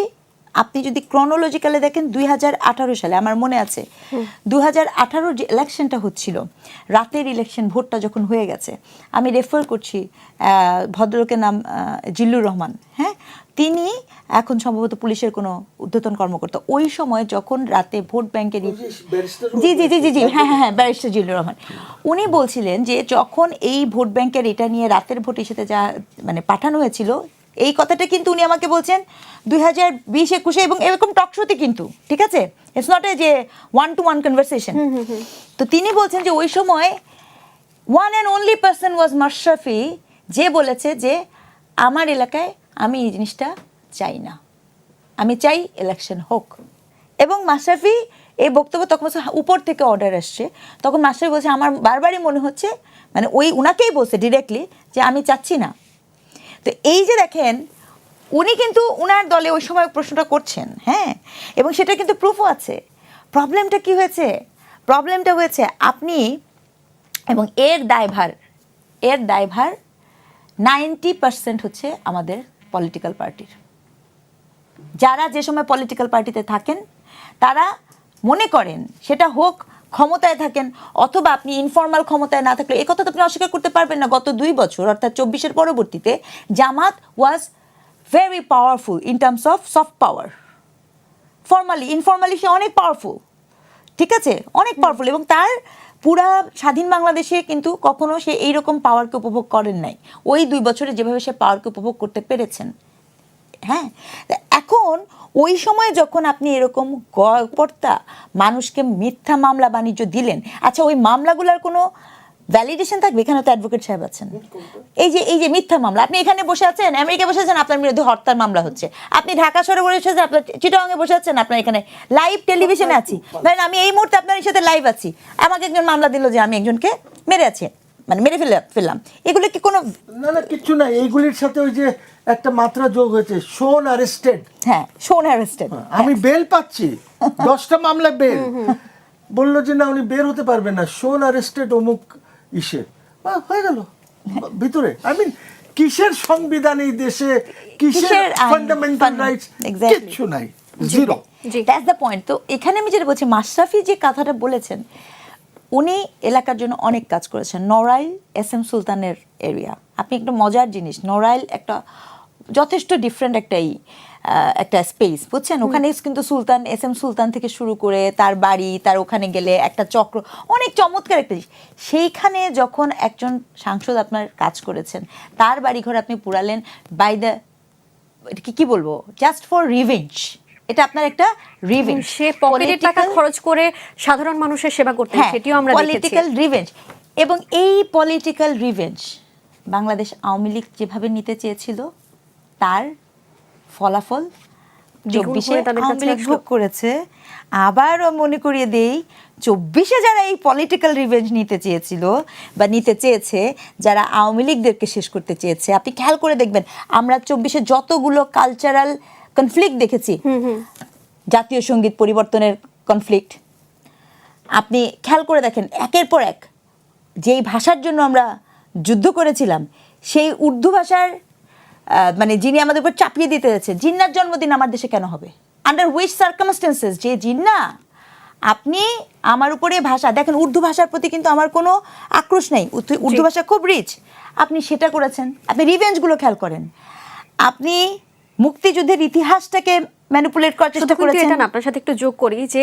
আপনি যদি ক্রনোলজিক্যালি দেখেন 2018 সালে আমার মনে আছে 2018 যে ইলেকশনটা হচ্ছিল, রাতের ইলেকশন, ভোটটা যখন হয়ে গেছে, আমি রেফার করছি ভদ্রলোকের নাম জিল্লুর রহমান, হ্যাঁ, তিনি এখন সম্ভবত পুলিশের কোনো ঊর্ধ্বতন কর্মকর্তা। ওই সময় যখন রাতে ভোট ব্যাংকের জি জি জি জি জি হ্যাঁ হ্যাঁ হ্যাঁ ব্যারিস্টার জিল্লুর রহমান, উনি বলছিলেন যে যখন এই ভোট ব্যাংকের এটা নিয়ে রাতের ভোট সাথে যা মানে পাঠানো হয়েছিল, এই কথাটা কিন্তু উনি আমাকে বলছেন 2020-21 এবং এরকম টকশোতে কিন্তু, ঠিক আছে, ইটস নট এ যে 1-to-1 কনভারসেশন। তো তিনি বলছেন যে ওই সময় ওয়ান অ্যান্ড অনলি পার্সন ওয়াজ মাশরাফি, যে বলেছে যে আমার এলাকায় আমি এই জিনিসটা চাই না, আমি চাই ইলেকশন হোক। এবং মাশরাফি এই বক্তব্য তখন উপর থেকে অর্ডার আসছে, তখন মাশরাফি বলছে আমার বারবারই মনে হচ্ছে, মানে ওই উনাকেই বলছে ডিরেক্টলি যে আমি চাচ্ছি না। তো এই যে দেখেন, উনি কিন্তু উনার দলে ওই সময় প্রশ্নটা করছেন, হ্যাঁ, এবং সেটা কিন্তু প্রুফও আছে। প্রবলেমটা কি হয়েছে? প্রবলেমটা হয়েছে আপনি, এবং এর দায়ভার 90% হচ্ছে আমাদের পলিটিক্যাল পার্টির। যারা যে সময় পলিটিক্যাল পার্টিতে থাকেন তারা মনে করেন, সেটা হোক ক্ষমতায় থাকেন অথবা আপনি ইনফর্মাল ক্ষমতায় না থাকলে, এই কথা তো আপনি অস্বীকার করতে পারবেন না, গত 2 বছর অর্থাৎ 24-এর পরবর্তীতে Jamaat was very powerful in terms of soft power. Formally informally সে অনেক পাওয়ারফুল, ঠিক আছে, অনেক পাওয়ারফুল, এবং তার পুরা স্বাধীন বাংলাদেশে কিন্তু কখনো সে এইরকম পাওয়ারকে উপভোগ করেন নাই, ওই 2 বছরে যেভাবে সে পাওয়ারকে উপভোগ করতে পেরেছেন। হ্যাঁ, এখন ওই সময় যখন আপনি এরকম গড়পড়তা মানুষকে মিথ্যা মামলা বাণিজ্য দিলেন, আচ্ছা ওই মামলাগুলোর কোনো ভ্যালিডেশন থাকবে? এখানে তো অ্যাডভোকেট সাহেব আছেন, এই যে মিথ্যা মামলা, আপনি এখানে বসে আছেন, আমেরিকায় বসে আছেন, আপনার বিরুদ্ধে হত্যার মামলা হচ্ছে, আপনি ঢাকা শহরে বসে আছেন, আপনার চিটাগাংয়ে বসে আছেন, আপনার এখানে লাইভ টেলিভিশনে আছি, ধরেন আমি এই মুহূর্তে আপনার সাথে লাইভ আছি, আমাকে একজন মামলা দিল যে আমি একজনকে মেরে ফেললাম, এগুলো কি কোনো?
না কিচ্ছু না, এইগুলির সাথে ওই যে একটা মাত্রা যোগ হয়েছে, শোন অ্যারেস্টেড।
হ্যাঁ, শোন অ্যারেস্টেড,
আমি বেল পাচ্ছি 10টা মামলা বেল, বললো যে না উনি বের হতে পারবেন না, শোন অ্যারেস্টেড অমুক ইসে, হয়ে গেল ভিতরে। আই মিন কিসের সংবিধান এই দেশে, কিসের ফান্ডামেন্টাল রাইটস, কিচ্ছু নাই, জিরো।
That's the point. তো এখানে আমি যেটা বলছি, মাশরাফি যে কথাটা বলেছেন, উনি এলাকার জন্য অনেক কাজ করেছেন। নড়াইল SM সুলতানের এরিয়া, আপনি একটা মজার জিনিস, নড়াইল একটা যথেষ্ট ডিফারেন্ট একটা স্পেস, বুঝছেন, ওখানে কিন্তু সুলতান SM সুলতান থেকে শুরু করে তার বাড়ি, তার ওখানে গেলে একটা চক্র, অনেক চমৎকার একটা জিনিস। সেইখানে যখন একজন সাংসদ আপনার কাজ করেছেন, তার বাড়িঘর আপনি পুরালেন বাই দ্য কি বলবো, জাস্ট ফর রিভেঞ্জ। এটা আপনার একটা রিভেঞ্জ,
সে পকেটের টাকা খরচ করে সাধারণ মানুষের সেবা করতে, সেটিও আমরা দেখেছি।
পলিটিক্যাল রিভেঞ্জ, এবং এই পলিটিক্যাল রিভেঞ্জ বাংলাদেশ আওয়ামী লীগ যেভাবে নিতে চেয়েছিল, তার ফলাফল 24-এ আওয়ামী লীগ ভোগ করেছে। আবারও মনে করিয়ে দেই, 24-এ যারা এই পলিটিক্যাল রিভেঞ্জ নিতে চেয়েছিল বা নিতে চেয়েছে, যারা আওয়ামী লীগদেরকে শেষ করতে চেয়েছে, আপনি খেয়াল করে দেখবেন আমরা 24-এ যতগুলো কালচারাল কনফ্লিক্ট দেখেছি, জাতীয় সঙ্গীত পরিবর্তনের কনফ্লিক্ট, আপনি খেয়াল করে দেখেন একের পর এক যেই ভাষার জন্য আমরা যুদ্ধ করেছিলাম, সেই উর্দু ভাষার মানে যিনি আমাদের উপর চাপিয়ে দিতে যাচ্ছে, জিন্নার জন্মদিন আমার দেশে কেন হবে? Under which circumstances? যে জিন্না আপনি আমার উপরে ভাষা দেখেন, উর্দু ভাষার প্রতি কিন্তু আমার কোনো আক্রোশ নেই, উর্দু ভাষা খুব রিচ, আপনি সেটা করেছেন। আপনি রিভেঞ্জগুলো খেয়াল করেন, আপনি মুক্তিযুদ্ধের ইতিহাসটাকে ম্যানিপুলেট করার চেষ্টা করেছেন।
এটা আপনার সাথে একটু যোগ করি যে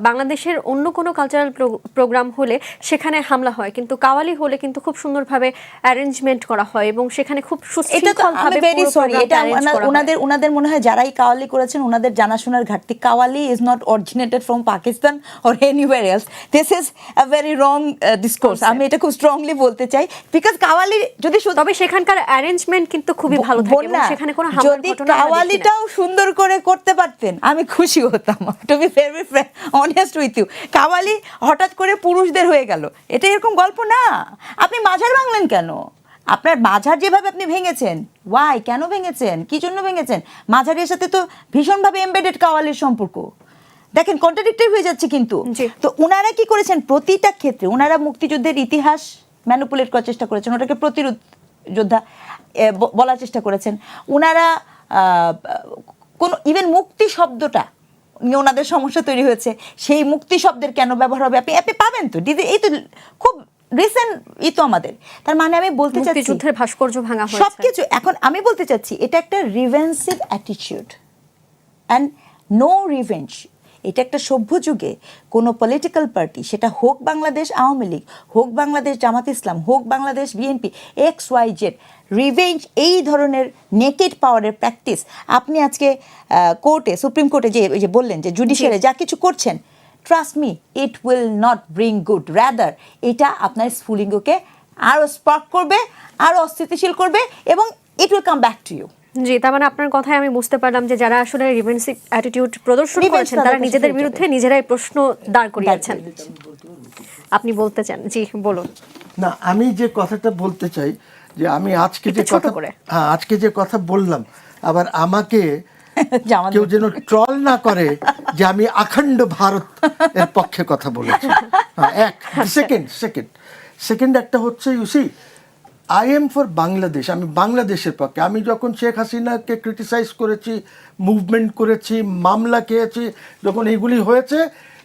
বাংলাদেশের অন্য কোনো কালচারাল প্রোগ্রাম হলে সেখানে হামলা হয়, কিন্তু কাওয়ালি হলে কিন্তু খুব সুন্দরভাবে অ্যারেঞ্জমেন্ট করা হয় এবং সেখানে খুব সুশৃঙ্খলভাবে পুরো প্রোগ্রামটা অ্যারেঞ্জ করা হয়।
ওনাদের মনে হয় যারাই কাওয়ালি করেছেন ওনাদের জানাশোনার ঘাটতি। Qawwali is not originated from Pakistan or anywhere else, this is a very wrong discourse, আমি এটা খুব স্ট্রংলি বলতে চাই, বিকজ কাওয়ালি যদি,
তবে সেখানকার অ্যারেঞ্জমেন্ট কিন্তু খুবই ভালো থাকে এবং সেখানে কোনো হামলার ঘটনা
যদি কাওয়ালিটাও সুন্দর করে করতে করতে পারতেন আমি খুশি হতাম, to be very honest with you. Qawwali হঠাৎ করে পুরুষদের হয়ে গেল, এটা এরকম গল্প না। আপনি মাঝার ভাঙলেন কেন? আপনার মাঝার যেভাবে আপনি ভেঙেছেন, ওয়াই, কেন ভেঙেছেন, কি জন্য ভেঙেছেন? মাঝারের সাথে তো ভীষণভাবে এমবেডেড কাওয়ালির সম্পর্ক। দেখেন কন্ট্রাডিক্টরি হয়ে যাচ্ছে কিন্তু।
জি।
তো উনারা কি করেছেন, প্রতিটা ক্ষেত্রে উনারা মুক্তিযুদ্ধের ইতিহাস ম্যানিপুলেট করার চেষ্টা করেছেন, ওটাকে প্রতিরোধ যোদ্ধা বলার চেষ্টা করেছেন উনারা। কোন ইভেন মুক্তি শব্দটা নিয়ে ওনাদের সমস্যা তৈরি হয়েছে, সেই মুক্তি শব্দের কেন ব্যবহার হবে আপনি আপনি পাবেন তো, এই তো খুব রিসেন্ট ই তো আমাদের। তার মানে আমি বলতে চাচ্ছি
মুক্তিযুদ্ধের ভাস্কর্য ভাঙা হয়েছে
সবকিছু। এখন আমি বলতে চাচ্ছি এটা একটা রিভেন্সিভ অ্যাটিটিউড অ্যান্ড নো রিভেঞ্জ। এটা একটা সভ্য যুগে কোনো পলিটিক্যাল পার্টি, সেটা হোক বাংলাদেশ আওয়ামী লীগ, হোক বাংলাদেশ জামাত ইসলাম, হোক বাংলাদেশ বিএনপি, XYZ, রিভেঞ্জ এই ধরনের নেকেড পাওয়ারের প্র্যাকটিস আপনি আজকে কোর্টে, সুপ্রিম কোর্টে যে বললেন যে জুডিশিয়ারে যা কিছু করছেন, trust me, it will not bring good, rather এটা আপনার স্ফুলিঙ্গকে আরও স্পার্ক করবে, আরও অস্থিতিশীল করবে, এবং it will come back to you.
জি, তার মানে আপনার কথায় আমি বুঝতে পারলাম যে যারা আসলে রিভেন্সিভ অ্যাটিটিউড প্রদর্শন
Revenge
করেছেন তারা
তাদের কাছে
নিজেদের
ফিরে
বিরুদ্ধে নিজেরাই প্রশ্ন দাঁড় করিয়েছেন। আপনি বলতে চান? জি বলুন।
না, আমি যে কথাটা বলতে চাই যে আমি আজকে যে
একটু ছোট
কথা
করে।
হ্যাঁ আজকে যে কথা বললাম, আবার আমাকে
জামাত
কেউ যেন ট্রল না করে যে আমি অখণ্ড ভারত এর পক্ষে কথা বলেছি। সেকেন্ড একটা হচ্ছে ইউসি, আই এম ফর বাংলাদেশ, আমি বাংলাদেশের পক্ষে। আমি যখন শেখ হাসিনাকে ক্রিটিসাইজ করেছি, মুভমেন্ট করেছি, মামলা খেয়েছি, যখন এইগুলি হয়েছে,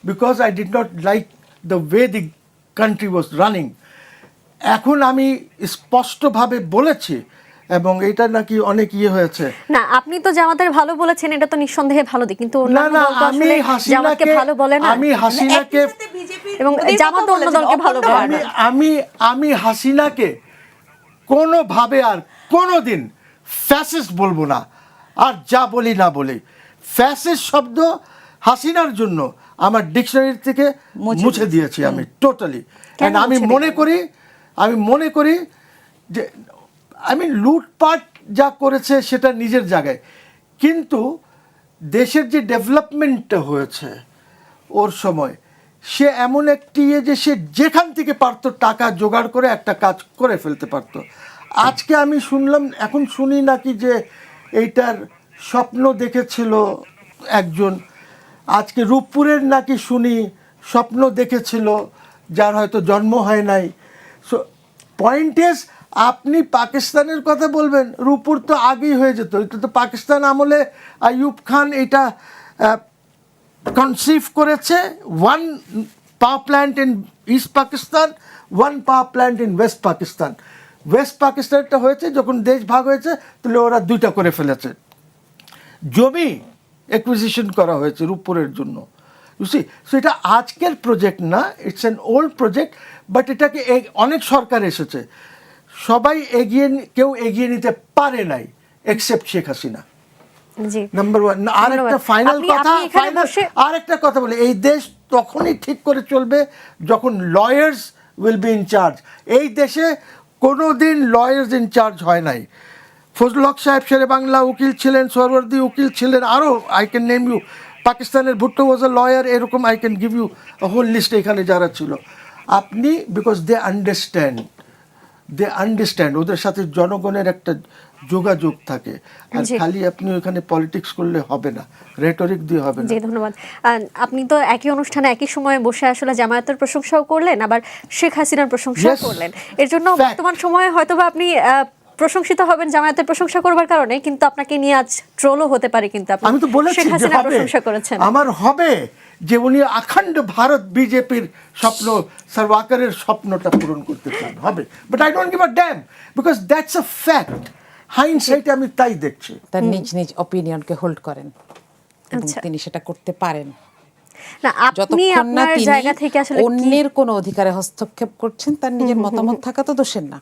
because I did not like the way the country was running. এখন আমি স্পষ্টভাবে বলেছি, এবং এটা নাকি অনেক ইয়ে হয়েছে।
না, আপনি তো জামাতের ভালো বলেছেন, এটা তো নিঃসন্দেহে ভালো দিক, কিন্তু
না
অন্যান্য
না,
দল তো
আমি
আসলে জামাতকে ভালো বলে না।
আমি হাসিনাকে
এবং জামাত অন্য দলকে ভালো বলে না।
আমি হাসিনাকে কোনোভাবে আর কোনোদিন ফ্যাসিস্ট বলবো না, আর যা বলি না বলি। ফ্যাসিস্ট শব্দ হাসিনার জন্য আমার ডিকশনারি থেকে মুছে দিয়েছি আমি টোটালি।
কেন
আমি
মুছে
মনে করি যে আমি লুটপাট যা করেছে সেটা নিজের জায়গায়, কিন্তু দেশের যে ডেভেলপমেন্টটা হয়েছে ওর সময়, সে এমন একটি যে সে যেখান থেকে পারতো টাকা জোগাড় করে একটা কাজ করে ফেলতে পারতো। আজকে আমি শুনলাম, এখন শুনি নাকি যে এইটার স্বপ্ন দেখেছিল একজন, আজকে রূপপুরের নাকি শুনি স্বপ্ন দেখেছিল যার হয়তো জন্ম হয় নাই। সো পয়েন্ট ইজ, আপনি পাকিস্তানের কথা বলবেন, রূপপুর তো আগেই হয়ে যেত। এটা তো পাকিস্তান আমলে আইয়ুব খান এটা কনসিভ করেছে, one power plant in East Pakistan, one power plant in West Pakistan. West পাকিস্তানটা হয়েছে যখন দেশ ভাগ হয়েছে, তাহলে ওরা দুইটা করে ফেলেছে। জমি অ্যাকুইজিশন করা হয়েছে রূপপুরের জন্য। বুঝছি, সো এটা আজকের প্রজেক্ট না, it's an old project, but এটাকে অনেক সরকার এসেছে, সবাই কেউ এগিয়ে নিতে পারে নাই এক্সেপ্ট শেখ হাসিনা।
জি,
নাম্বার ওয়ান। আর একটা ফাইনাল কথা বলে, এই দেশ তখনই ঠিক করে চলবে যখন lawyers will be in charge. এই দেশে কোনোদিন লয়ার্স ইন চার্জ হয় নাই। ফজলুল হক সাহেব শেরে বাংলা উকিল ছিলেন, সোহরাওয়ার্দী উকিল ছিলেন, আরও আই ক্যান নেম ইউ। পাকিস্তানের ভুট্টো ওয়াজ আ লয়ার, এরকম I can give you whole list এখানে যারা ছিল। আপনি বিকজ দে আন্ডারস্ট্যান্ড, ওদের সাথে জনগণের একটা যোগাযোগ থাকে। আর খালি আপনি ওখানে পলিটিক্স করলে হবে না, রেটরিক দিয়ে হবে না।
জি ধন্যবাদ। আপনি তো একই অনুষ্ঠানে একই সময়ে বসে আসলে জামায়াতের প্রশংসাও করলেন, আবার শেখ হাসিনার প্রশংসাও করলেন। এর জন্য বর্তমান সময়ে হয়তোবা আপনি প্রশংসিত হবেন জামায়াতের প্রশংসা করবার কারণে, কিন্তু আপনাকে নিয়ে আজ ট্রোলও হতে পারে। কিন্তু আপনি
আমি তো বলেছি
শেখ
যে
হাসিনার
হবে,
প্রশংসা করেছেন।
আমার হবে যে উনি অখণ্ড ভারত বিজেপির স্বপ্ন, সারওয়াকারের স্বপ্নটা পূরণ করতে চান, হবে। But I don't give a damn, because that's a fact. হাইন্ডসাইটে আমি তাই দেখছি।
তার নিজ নিজ অপিনিয়নকে হোল্ড করেন এবং তিনি সেটা করতে পারেন।
না, আপনি
যতক্ষণ না
আপনার জায়গা থেকে
তিনি
আসলে
অন্যের কোনো অধিকারে হস্তক্ষেপ করছেন, তার নিজের মতামত থাকা তো দোষের না।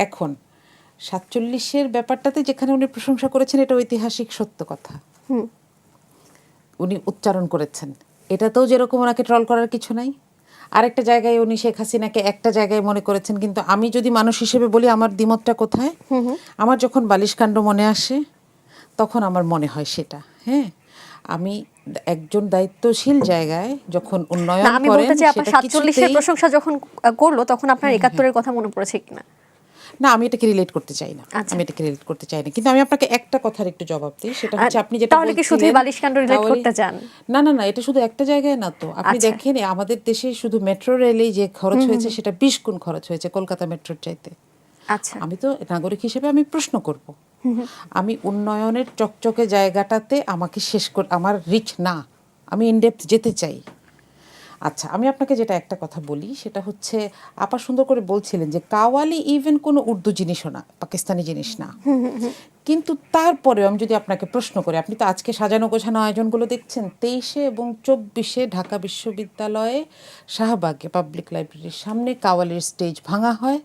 এখন 47-এর ব্যাপারটাতে যেখানে উনি প্রশংসা করেছেন, এটা ঐতিহাসিক সত্য কথা উনি উচ্চারণ করেছেন। এটাতেও যেরকম ওনাকে ট্রল করার কিছু নাই। আরেকটা জায়গায় উনি শেখ হাসিনাকে একটা জায়গায় মনে করেছেন, কিন্তু আমি যদি মানুষ হিসেবে বলি আমার দ্বিমতটা কোথায়, আমার যখন বালিশকাণ্ড মনে আসে তখন আমার মনে হয় সেটা হ্যাঁ, আমি একজন দায়িত্বশীল জায়গায় যখন উন্নয়ন
না, আমি
করেন
বলতে চাই আপনার
সেটা
47-এর
কিছুতেই
প্রশংসা যখন করলো তখন আপনার 71-এর কথা মনে পড়েছে কিনা?
না, আমি এটাকে রিলেট করতে চাই না।
আচ্ছা।
আমি এটাকে রিলেট করতে চাই না, কিন্তু আমি আপনাকে একটা কথার একটু জবাব দিই, সেটা হচ্ছে আপনি যেটা
তাহলে কি শুধুই
বলছিলেন,
বালিশকান্ড relate
তাহলে-
করতে চান?
না না না, এটা শুধু একটা জায়গায় না তো। আপনি
আচ্ছা।
দেখেন আমাদের দেশে শুধু মেট্রো রেলেই যে খরচ হয়েছে সেটা 20 গুণ খরচ হয়েছে কলকাতা মেট্রোর চাইতে।
আচ্ছা,
আমি তো নাগরিক হিসেবে আমি প্রশ্ন করব, আমি উন্নয়নের চকচকে জায়গাটাতে আমাকে আমার রিচ না, আমি ইনডেপথ যেতে চাই। আচ্ছা, আমি আপনাকে যেটা একটা কথা বলি সেটা হচ্ছে, আপা সুন্দর করে বলছিলেন যে কাওয়ালি ইভেন কোনো উর্দু জিনিসও না, পাকিস্তানি জিনিস না, কিন্তু তারপরেও আমি যদি আপনাকে প্রশ্ন করি, আপনি তো আজকে সাজানো গোছানো আয়োজনগুলো দেখছেন, 23 এবং 24 ঢাকা বিশ্ববিদ্যালয়ে শাহবাগে পাবলিক লাইব্রেরির সামনে কাওয়ালির স্টেজ ভাঙা হয়।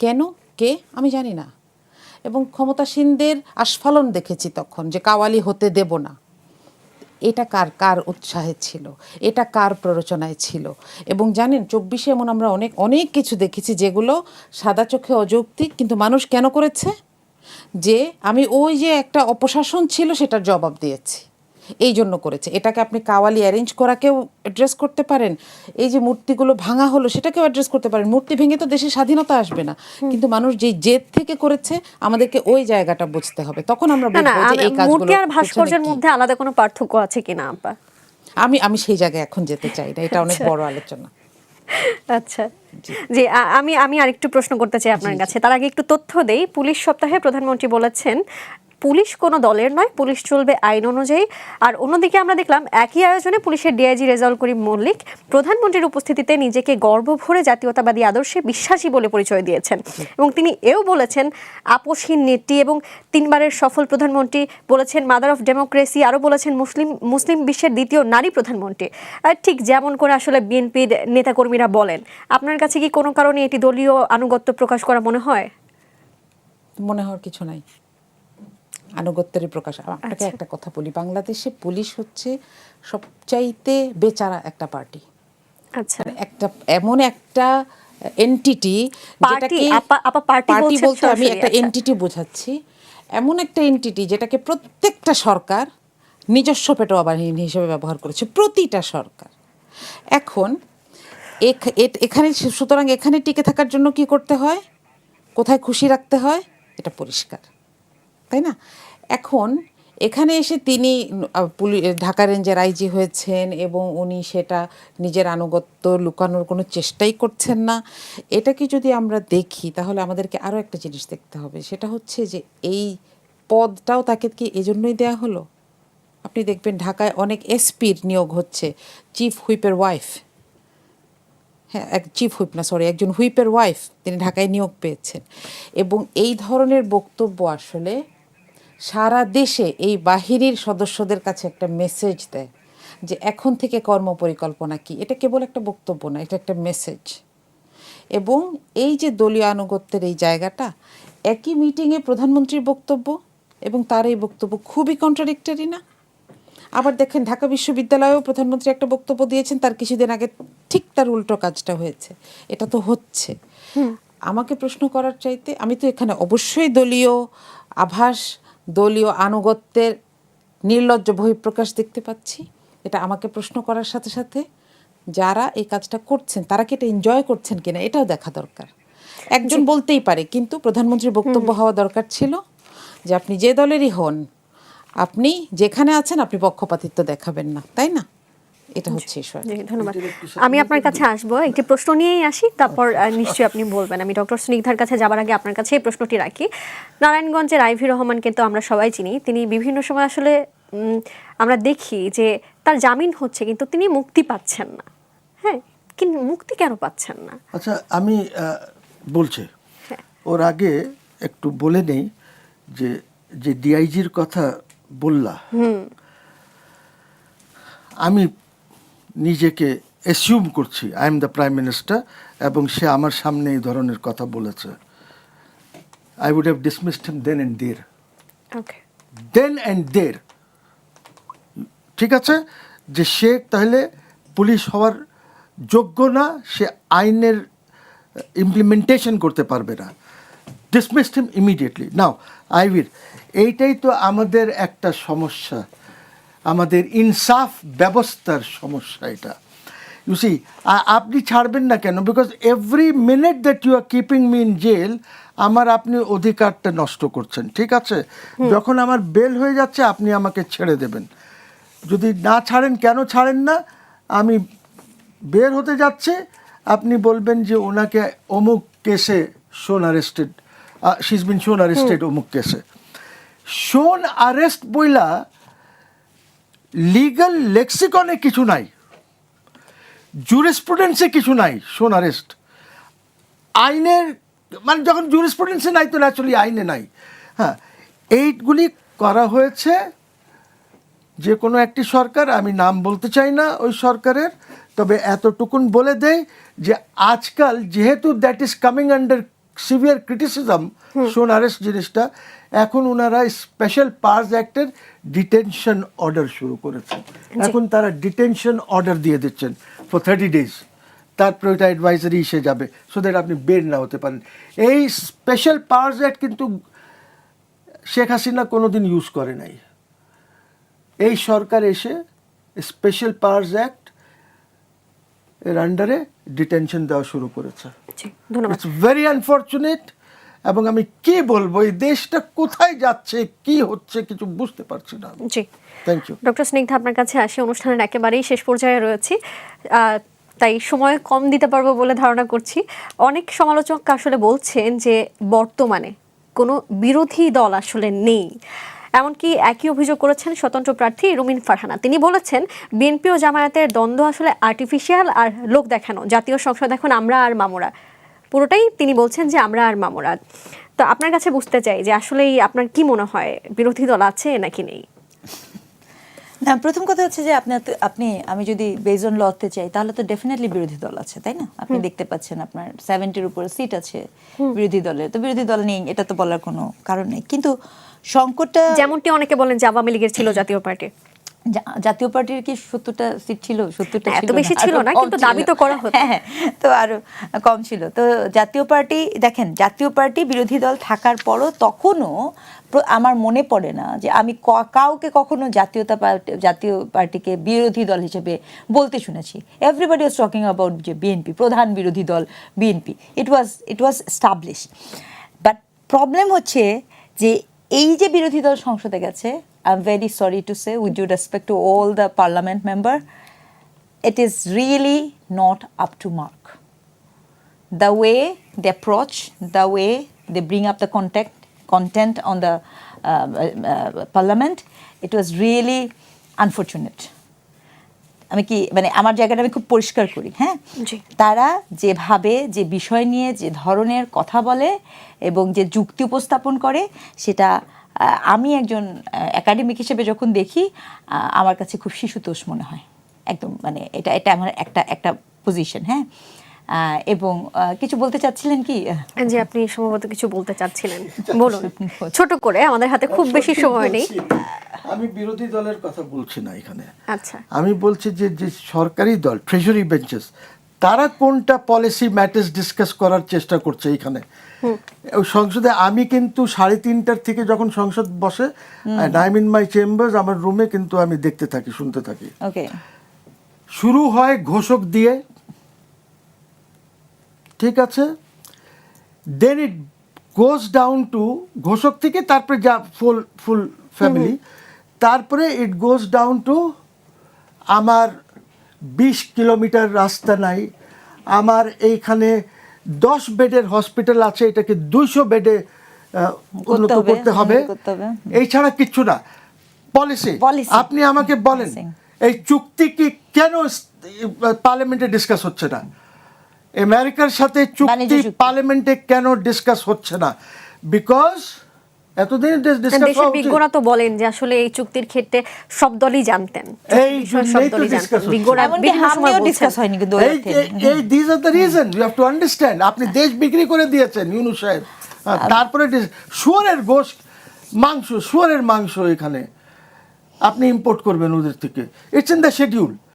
কেন, কে, আমি জানি না। এবং ক্ষমতাসীনদের আস্ফালন দেখেছি তখন যে কাওয়ালি হতে দেব না। এটা কার কার উৎসাহে ছিল, এটা কার প্ররোচনায় ছিল? এবং জানেন 24-এ এমন আমরা অনেক অনেক কিছু দেখেছি যেগুলো সাদা চোখে অযৌক্তিক, কিন্তু মানুষ কেন করেছে? যে আমি ওই যে একটা অপশাসন ছিল সেটার জবাব দিয়েছি, এই জন্য করেছে। এটাকে আপনি কাওয়ালি অ্যারেঞ্জ করাকেও অ্যাড্রেস করতে পারেন, এই যে মূর্তিগুলো ভাঙা হলো সেটাকেও অ্যাড্রেস করতে পারেন। মূর্তি ভেঙে তো দেশের স্বাধীনতা আসবে না, কিন্তু মানুষ যেই জেদ থেকে করেছে আমাদেরকে ওই জায়গাটা বুঝতে হবে, তখন আমরা
না না,
বুঝবো যে এই
মূর্তি
কাজগুলো
আর ভাস্কর্যের মধ্যে আলাদা কোনো পার্থক্য আছে কিনা আপা?
আমি সেই জায়গায় এখন যেতে চাই না, এটা অনেক বড় আলোচনা।
আচ্ছা, জি, আমি আমি আরেকটু প্রশ্ন করতে চাই আপনার কাছে। তার আগে একটু তথ্য দেই। পুলিশ সপ্তাহে প্রধানমন্ত্রী বলেছেন পুলিশ কোনো দলের নয়, পুলিশ চলবে আইন অনুযায়ী। আর অন্যদিকে আমরা দেখলাম একই আয়োজনে পুলিশের ডিআইজি রেজাউল করিম মল্লিক প্রধানমন্ত্রীর উপস্থিতিতে নিজেকে গর্বভরে জাতীয়তাবাদী আদর্শে বিশ্বাসী বলে পরিচয় দিয়েছেন, এবং তিনি এও বলেছেন আপোষহীন নেত্রী, এবং 3বারের সফল প্রধানমন্ত্রী, বলেছেন মাদার অফ ডেমোক্রেসি, আরও বলেছেন মুসলিম বিশ্বের দ্বিতীয় নারী প্রধানমন্ত্রী। ঠিক যেমন করে আসলে বিএনপির নেতাকর্মীরা বলেন। আপনার কাছে কি কোনো কারণে এটি দলীয় আনুগত্য প্রকাশ করা মনে হয়?
মনে হওয়ার কিছু নাই, আনুগত্যেরই প্রকাশ। আপনাকে একটা কথা বলি, বাংলাদেশে পুলিশ হচ্ছে সবচাইতে বেচারা একটা পার্টি।
আচ্ছা,
একটা এমন একটা এন্টিটি,
পার্টি আপা পার্টি
পার্টি
বলছেন
বলতে আমি
সরাসরি?
একটা
আচ্ছা।
এন্টিটি বোঝাচ্ছি, এমন একটা এন্টিটি যেটাকে প্রত্যেকটা সরকার নিজস্ব পেটোয়া বাহিনী হিসেবে ব্যবহার করেছে, প্রতিটা সরকার। এখন এখানে, সুতরাং এখানে টিকে থাকার জন্য কি করতে হয়, কোথায় খুশি রাখতে হয়, এটা পরিষ্কার, তাই না? এখন এখানে এসে তিনি ঢাকা রেঞ্জের আইজি হয়েছেন এবং উনি সেটা নিজের আনুগত্য লুকানোর কোনো চেষ্টাই করছেন না। এটাকে যদি আমরা দেখি তাহলে আমাদেরকে আরও একটা জিনিস দেখতে হবে, সেটা হচ্ছে যে এই পদটাও তাকে কি এজন্যই দেয়া হলো? আপনি দেখবেন ঢাকায় অনেক এসপির নিয়োগ হচ্ছে, চিফ হুইপের ওয়াইফ, হ্যাঁ চিফ হুইপ না সরি একজন হুইপের ওয়াইফ তিনি ঢাকায় নিয়োগ পেয়েছেন। এবং এই ধরনের বক্তব্য আসলে সারা দেশে এই বাহিনীর সদস্যদের কাছে একটা মেসেজ দেয় যে এখন থেকে কর্মপরিকল্পনা কি। এটা কেবল একটা বক্তব্য না, এটা একটা মেসেজ। এবং এই যে দলীয় আনুগত্যের এই জায়গাটা, একই মিটিংয়ে প্রধানমন্ত্রীর বক্তব্য এবং তার এই বক্তব্য খুবই কন্ট্রাডিক্টরি না? আবার দেখেন ঢাকা বিশ্ববিদ্যালয়েও প্রধানমন্ত্রী একটা বক্তব্য দিয়েছেন, তার কিছুদিন আগে ঠিক তার উল্টো কাজটা হয়েছে। এটা তো হচ্ছে। আমাকে প্রশ্ন করার চাইতে আমি তো এখানে অবশ্যই দলীয় আভাস, দলীয় আনুগত্যের নির্লজ্জ বহিঃপ্রকাশ দেখতে পাচ্ছি। এটা আমাকে প্রশ্ন করার সাথে সাথে যারা এই কাজটা করছেন তারা কি এটা এনজয় করছেন কিনা এটাও দেখা দরকার। একজন বলতেই পারে, কিন্তু প্রধানমন্ত্রীর বক্তব্য হওয়া দরকার ছিল যে আপনি যে দলেরই হন, আপনি যেখানে আছেন আপনি পক্ষপাতিত্ব দেখাবেন না, তাই না? এটা হচ্ছে বিষয়।
জি, ধন্যবাদ। আমি আপনার কাছে আসবো, একটি প্রশ্ন নিয়েই আসি, তারপর নিশ্চয়ই আপনি বলবেন। আমি ডক্টর স্নিগ্ধার কাছে যাবার আগে আপনার কাছে এই প্রশ্নটি রাখি। নারায়ণগঞ্জের আইভি রহমান কিন্তু আমরা সবাই চিনি, তিনি বিভিন্ন সময় আসলে আমরা দেখি যে তার জামিন হচ্ছে কিন্তু তিনি মুক্তি পাচ্ছেন না। হ্যাঁ, কিন্তু মুক্তি কেন পাচ্ছেন না?
আচ্ছা, আমি বলছি ওর আগে একটু বলে নেই যে যে ডিআইজির কথা বললা, আমি নিজেকে অ্যাসিউম করছি I am the prime minister এবং সে আমার সামনে এই ধরনের কথা বলেছে, I would have dismissed him then and there.
Okay,
then and there. ঠিক আছে, যে সে তাহলে পুলিশ হওয়ার যোগ্য না, সে আইনের ইমপ্লিমেন্টেশন করতে পারবে না। dismissed him immediately. Now, আইভির এইটাই তো আমাদের একটা সমস্যা, আমাদের ইনসাফ ব্যবস্থার সমস্যা এটা। ইউ সি, আপনি ছাড়বেন না কেন? Because every minute that you are keeping me in jail, আমার আপনি অধিকারটা নষ্ট করছেন, ঠিক আছে? যখন আমার বেল হয়ে যাচ্ছে আপনি আমাকে ছেড়ে দেবেন। যদি না ছাড়েন, কেন ছাড়েন না? আমি বের হতে যাচ্ছে, আপনি বলবেন যে ওনাকে অমুক কেসে শোন অ্যারেস্টেড, শি ইজ বিন শোন অ্যারেস্টেড অমুক কেসে। শোন অ্যারেস্ট বইলা লিগাল লেক্সিকনে কিছু নাই, জুরিসপ্রুডেন্সে কিছু নাই শোন অ্যারেস্ট। আইনের মানে যখন জুরিসপ্রুডেন্সে নাই তো ন্যাচুরালি আইনে নাই। হ্যাঁ, এইগুলি করা হয়েছে যে কোনো একটি সরকার, আমি নাম বলতে চাই না ওই সরকারের, তবে এতটুকুন বলে দেয় যে আজকাল যেহেতু that is coming under severe criticism শোন অ্যারেস্ট জিনিসটা, এখন ওনারা স্পেশাল পাওয়ার্স অ্যাক্টের ডিটেনশন অর্ডার শুরু করেছেন। এখন তারা ডিটেনশন অর্ডার দিয়ে দিচ্ছেন ফর 30 days, তারপরে ওইটা অ্যাডভাইজারি এসে যাবে সো দ্যাট আপনি বের না হতে পারেন। এই স্পেশাল পাওয়ার্স অ্যাক্ট কিন্তু শেখ হাসিনা কোনোদিন ইউজ করে নাই। এই সরকার এসে স্পেশাল পাওয়ার্স অ্যাক্ট এর আন্ডারে ডিটেনশন দেওয়া শুরু করেছে।
জি, ধন্যবাদ।
It's very unfortunate. এবং আমি কি বলবো, এই দেশটা কোথায় যাচ্ছে, কি হচ্ছে কিছু বুঝতে পারছি না।
জি,
থ্যাংক ইউ।
ডক্টর স্নিগ্ধা, আপনার কাছে আসি। অনুষ্ঠানের একেবারেই শেষ পর্যায়ে রয়েছি, তাই সময় কম দিতে পারবো বলে ধারণা করছি। অনেক সমালোচক আসলে বলছেন যে বর্তমানে কোনো বিরোধী দল আসলে নেই। এমনকি একই অভিযোগ করেছেন স্বতন্ত্র প্রার্থী রুমিন ফারহানা। তিনি বলেছেন বিএনপি ও জামায়াতের দ্বন্দ্ব আসলে আর্টিফিশিয়াল আর লোক দেখানো। জাতীয় সংসদ এখন আমরা আর মামুরা, পুরোটাই তিনি বলছেন যে আমরা আর মামুরা। তো আপনার কাছে বুঝতে চাই যে আসলেই আপনার কি মনে হয়, বিরোধী দল আছে নাকি নেই?
না, প্রথম কথা হচ্ছে যে আমি যদি বেজ অন লতে চাই তাহলে তো ডেফিনেটলি বিরোধী দল আছে, তাই না? আপনি দেখতে পাচ্ছেন আপনার 70-র উপরে সিট আছে বিরোধী দলের, তো বিরোধী দল নেই এটা তো বলার কোনো কারণ নেই। কিন্তু সংকটটা
যেমনটি অনেকে বলেন যে আওয়ামী লীগের ছিল জাতীয় পার্টি,
জাতীয় পার্টির কি 70টা সিট ছিল? 70টা
এত বেশি ছিল না, কিন্তু দাবি তো করা হতো।
হ্যাঁ, তো আরো কম ছিল। তো জাতীয় পার্টি, দেখেন জাতীয় পার্টি বিরোধী দল থাকার পরও তখনও আমার মনে পড়ে না যে আমি কাউকে কখনো জাতীয় পার্টিকে বিরোধী দল হিসেবে বলতে শুনেছি। এভরিবডি ওয়াজ টকিং অ্যাবাউট যে বিএনপি প্রধান বিরোধী দল BNP, it was establish. But problem হচ্ছে যে এই যে বিরোধী দল সংসদে গেছে, I'm very sorry to say, with due respect to all the parliament member, it is really not up to mark. The way they approach, the way they bring up the content on the parliament, it was really unfortunate. আমি কি মানে আমার জায়গাটা আমি খুব পরিষ্কার করি, হ্যাঁ, তারা যেভাবে যে বিষয় নিয়ে যে ধরনের কথা বলে এবং যে যুক্তি উপস্থাপন করে, সেটা আমি একজন একাডেমিক হিসেবে যখন দেখি আমার কাছে খুব শিশুতোষ মনে হয় একদম। মানে এটা আমার একটা পজিশন, হ্যাঁ। এবং কিছু বলতে চাচ্ছিলেন কি?
জি, আপনি সম্ভবত কিছু বলতে চাচ্ছিলেন, বলুন ছোট করে, আমাদের হাতে খুব বেশি সময় নেই।
আমি বিরোধী দলের কথা বলছি না এখানে।
আচ্ছা,
আমি বলছি যে সরকারি দল ট্রেজারি বেঞ্চেস, তারা কোনটা পলিসি ম্যাটার্স ডিসকাস করার চেষ্টা করছে এইখানে সংসদে। আমি কিন্তু 3:30 থেকে যখন সংসদ বসে, I am in my chambers, আমার রুমে কিন্তু আমি দেখতে থাকি, শুনতে থাকি।
ওকে,
শুরু হয় ঘোষক দিয়ে, ঠিক আছে, দেন ইট গোজ ডাউন টু ঘোষক থেকে তারপরে যা ফুল ফ্যামিলি, তারপরে ইট গোজ ডাউন টু আমার 20 কিলোমিটার রাস্তা নাই, আমার এইখানে 10 বেডের হসপিটাল আছে, এটাকে 200 বেডে উন্নত করতে হবে, এই ছাড়া কিচ্ছু না। পলিসি আপনি আমাকে বলেন, এই চুক্তি কি কেন পার্লামেন্টে ডিসকাস হচ্ছে না? আমেরিকার সাথে চুক্তি পার্লামেন্টে কেন ডিসকাস হচ্ছে না? বিকজ এতদিন
দেশের বিজ্ঞরা তো বলেন যে আসলে এই চুক্তির ক্ষেত্রে সব দলই জানতেন,
এই জন্যই তো ডিসকাস এই this are the reason, you have to understand. আপনি দেশ বিক্রি করে দিয়েছেন ইউনূস সাহেব, তারপরে শুয়োরের গোশত, শুয়োরের মাংস এখানে আপনি ইম্পোর্ট করবেন ওদের থেকে। It's in the schedule.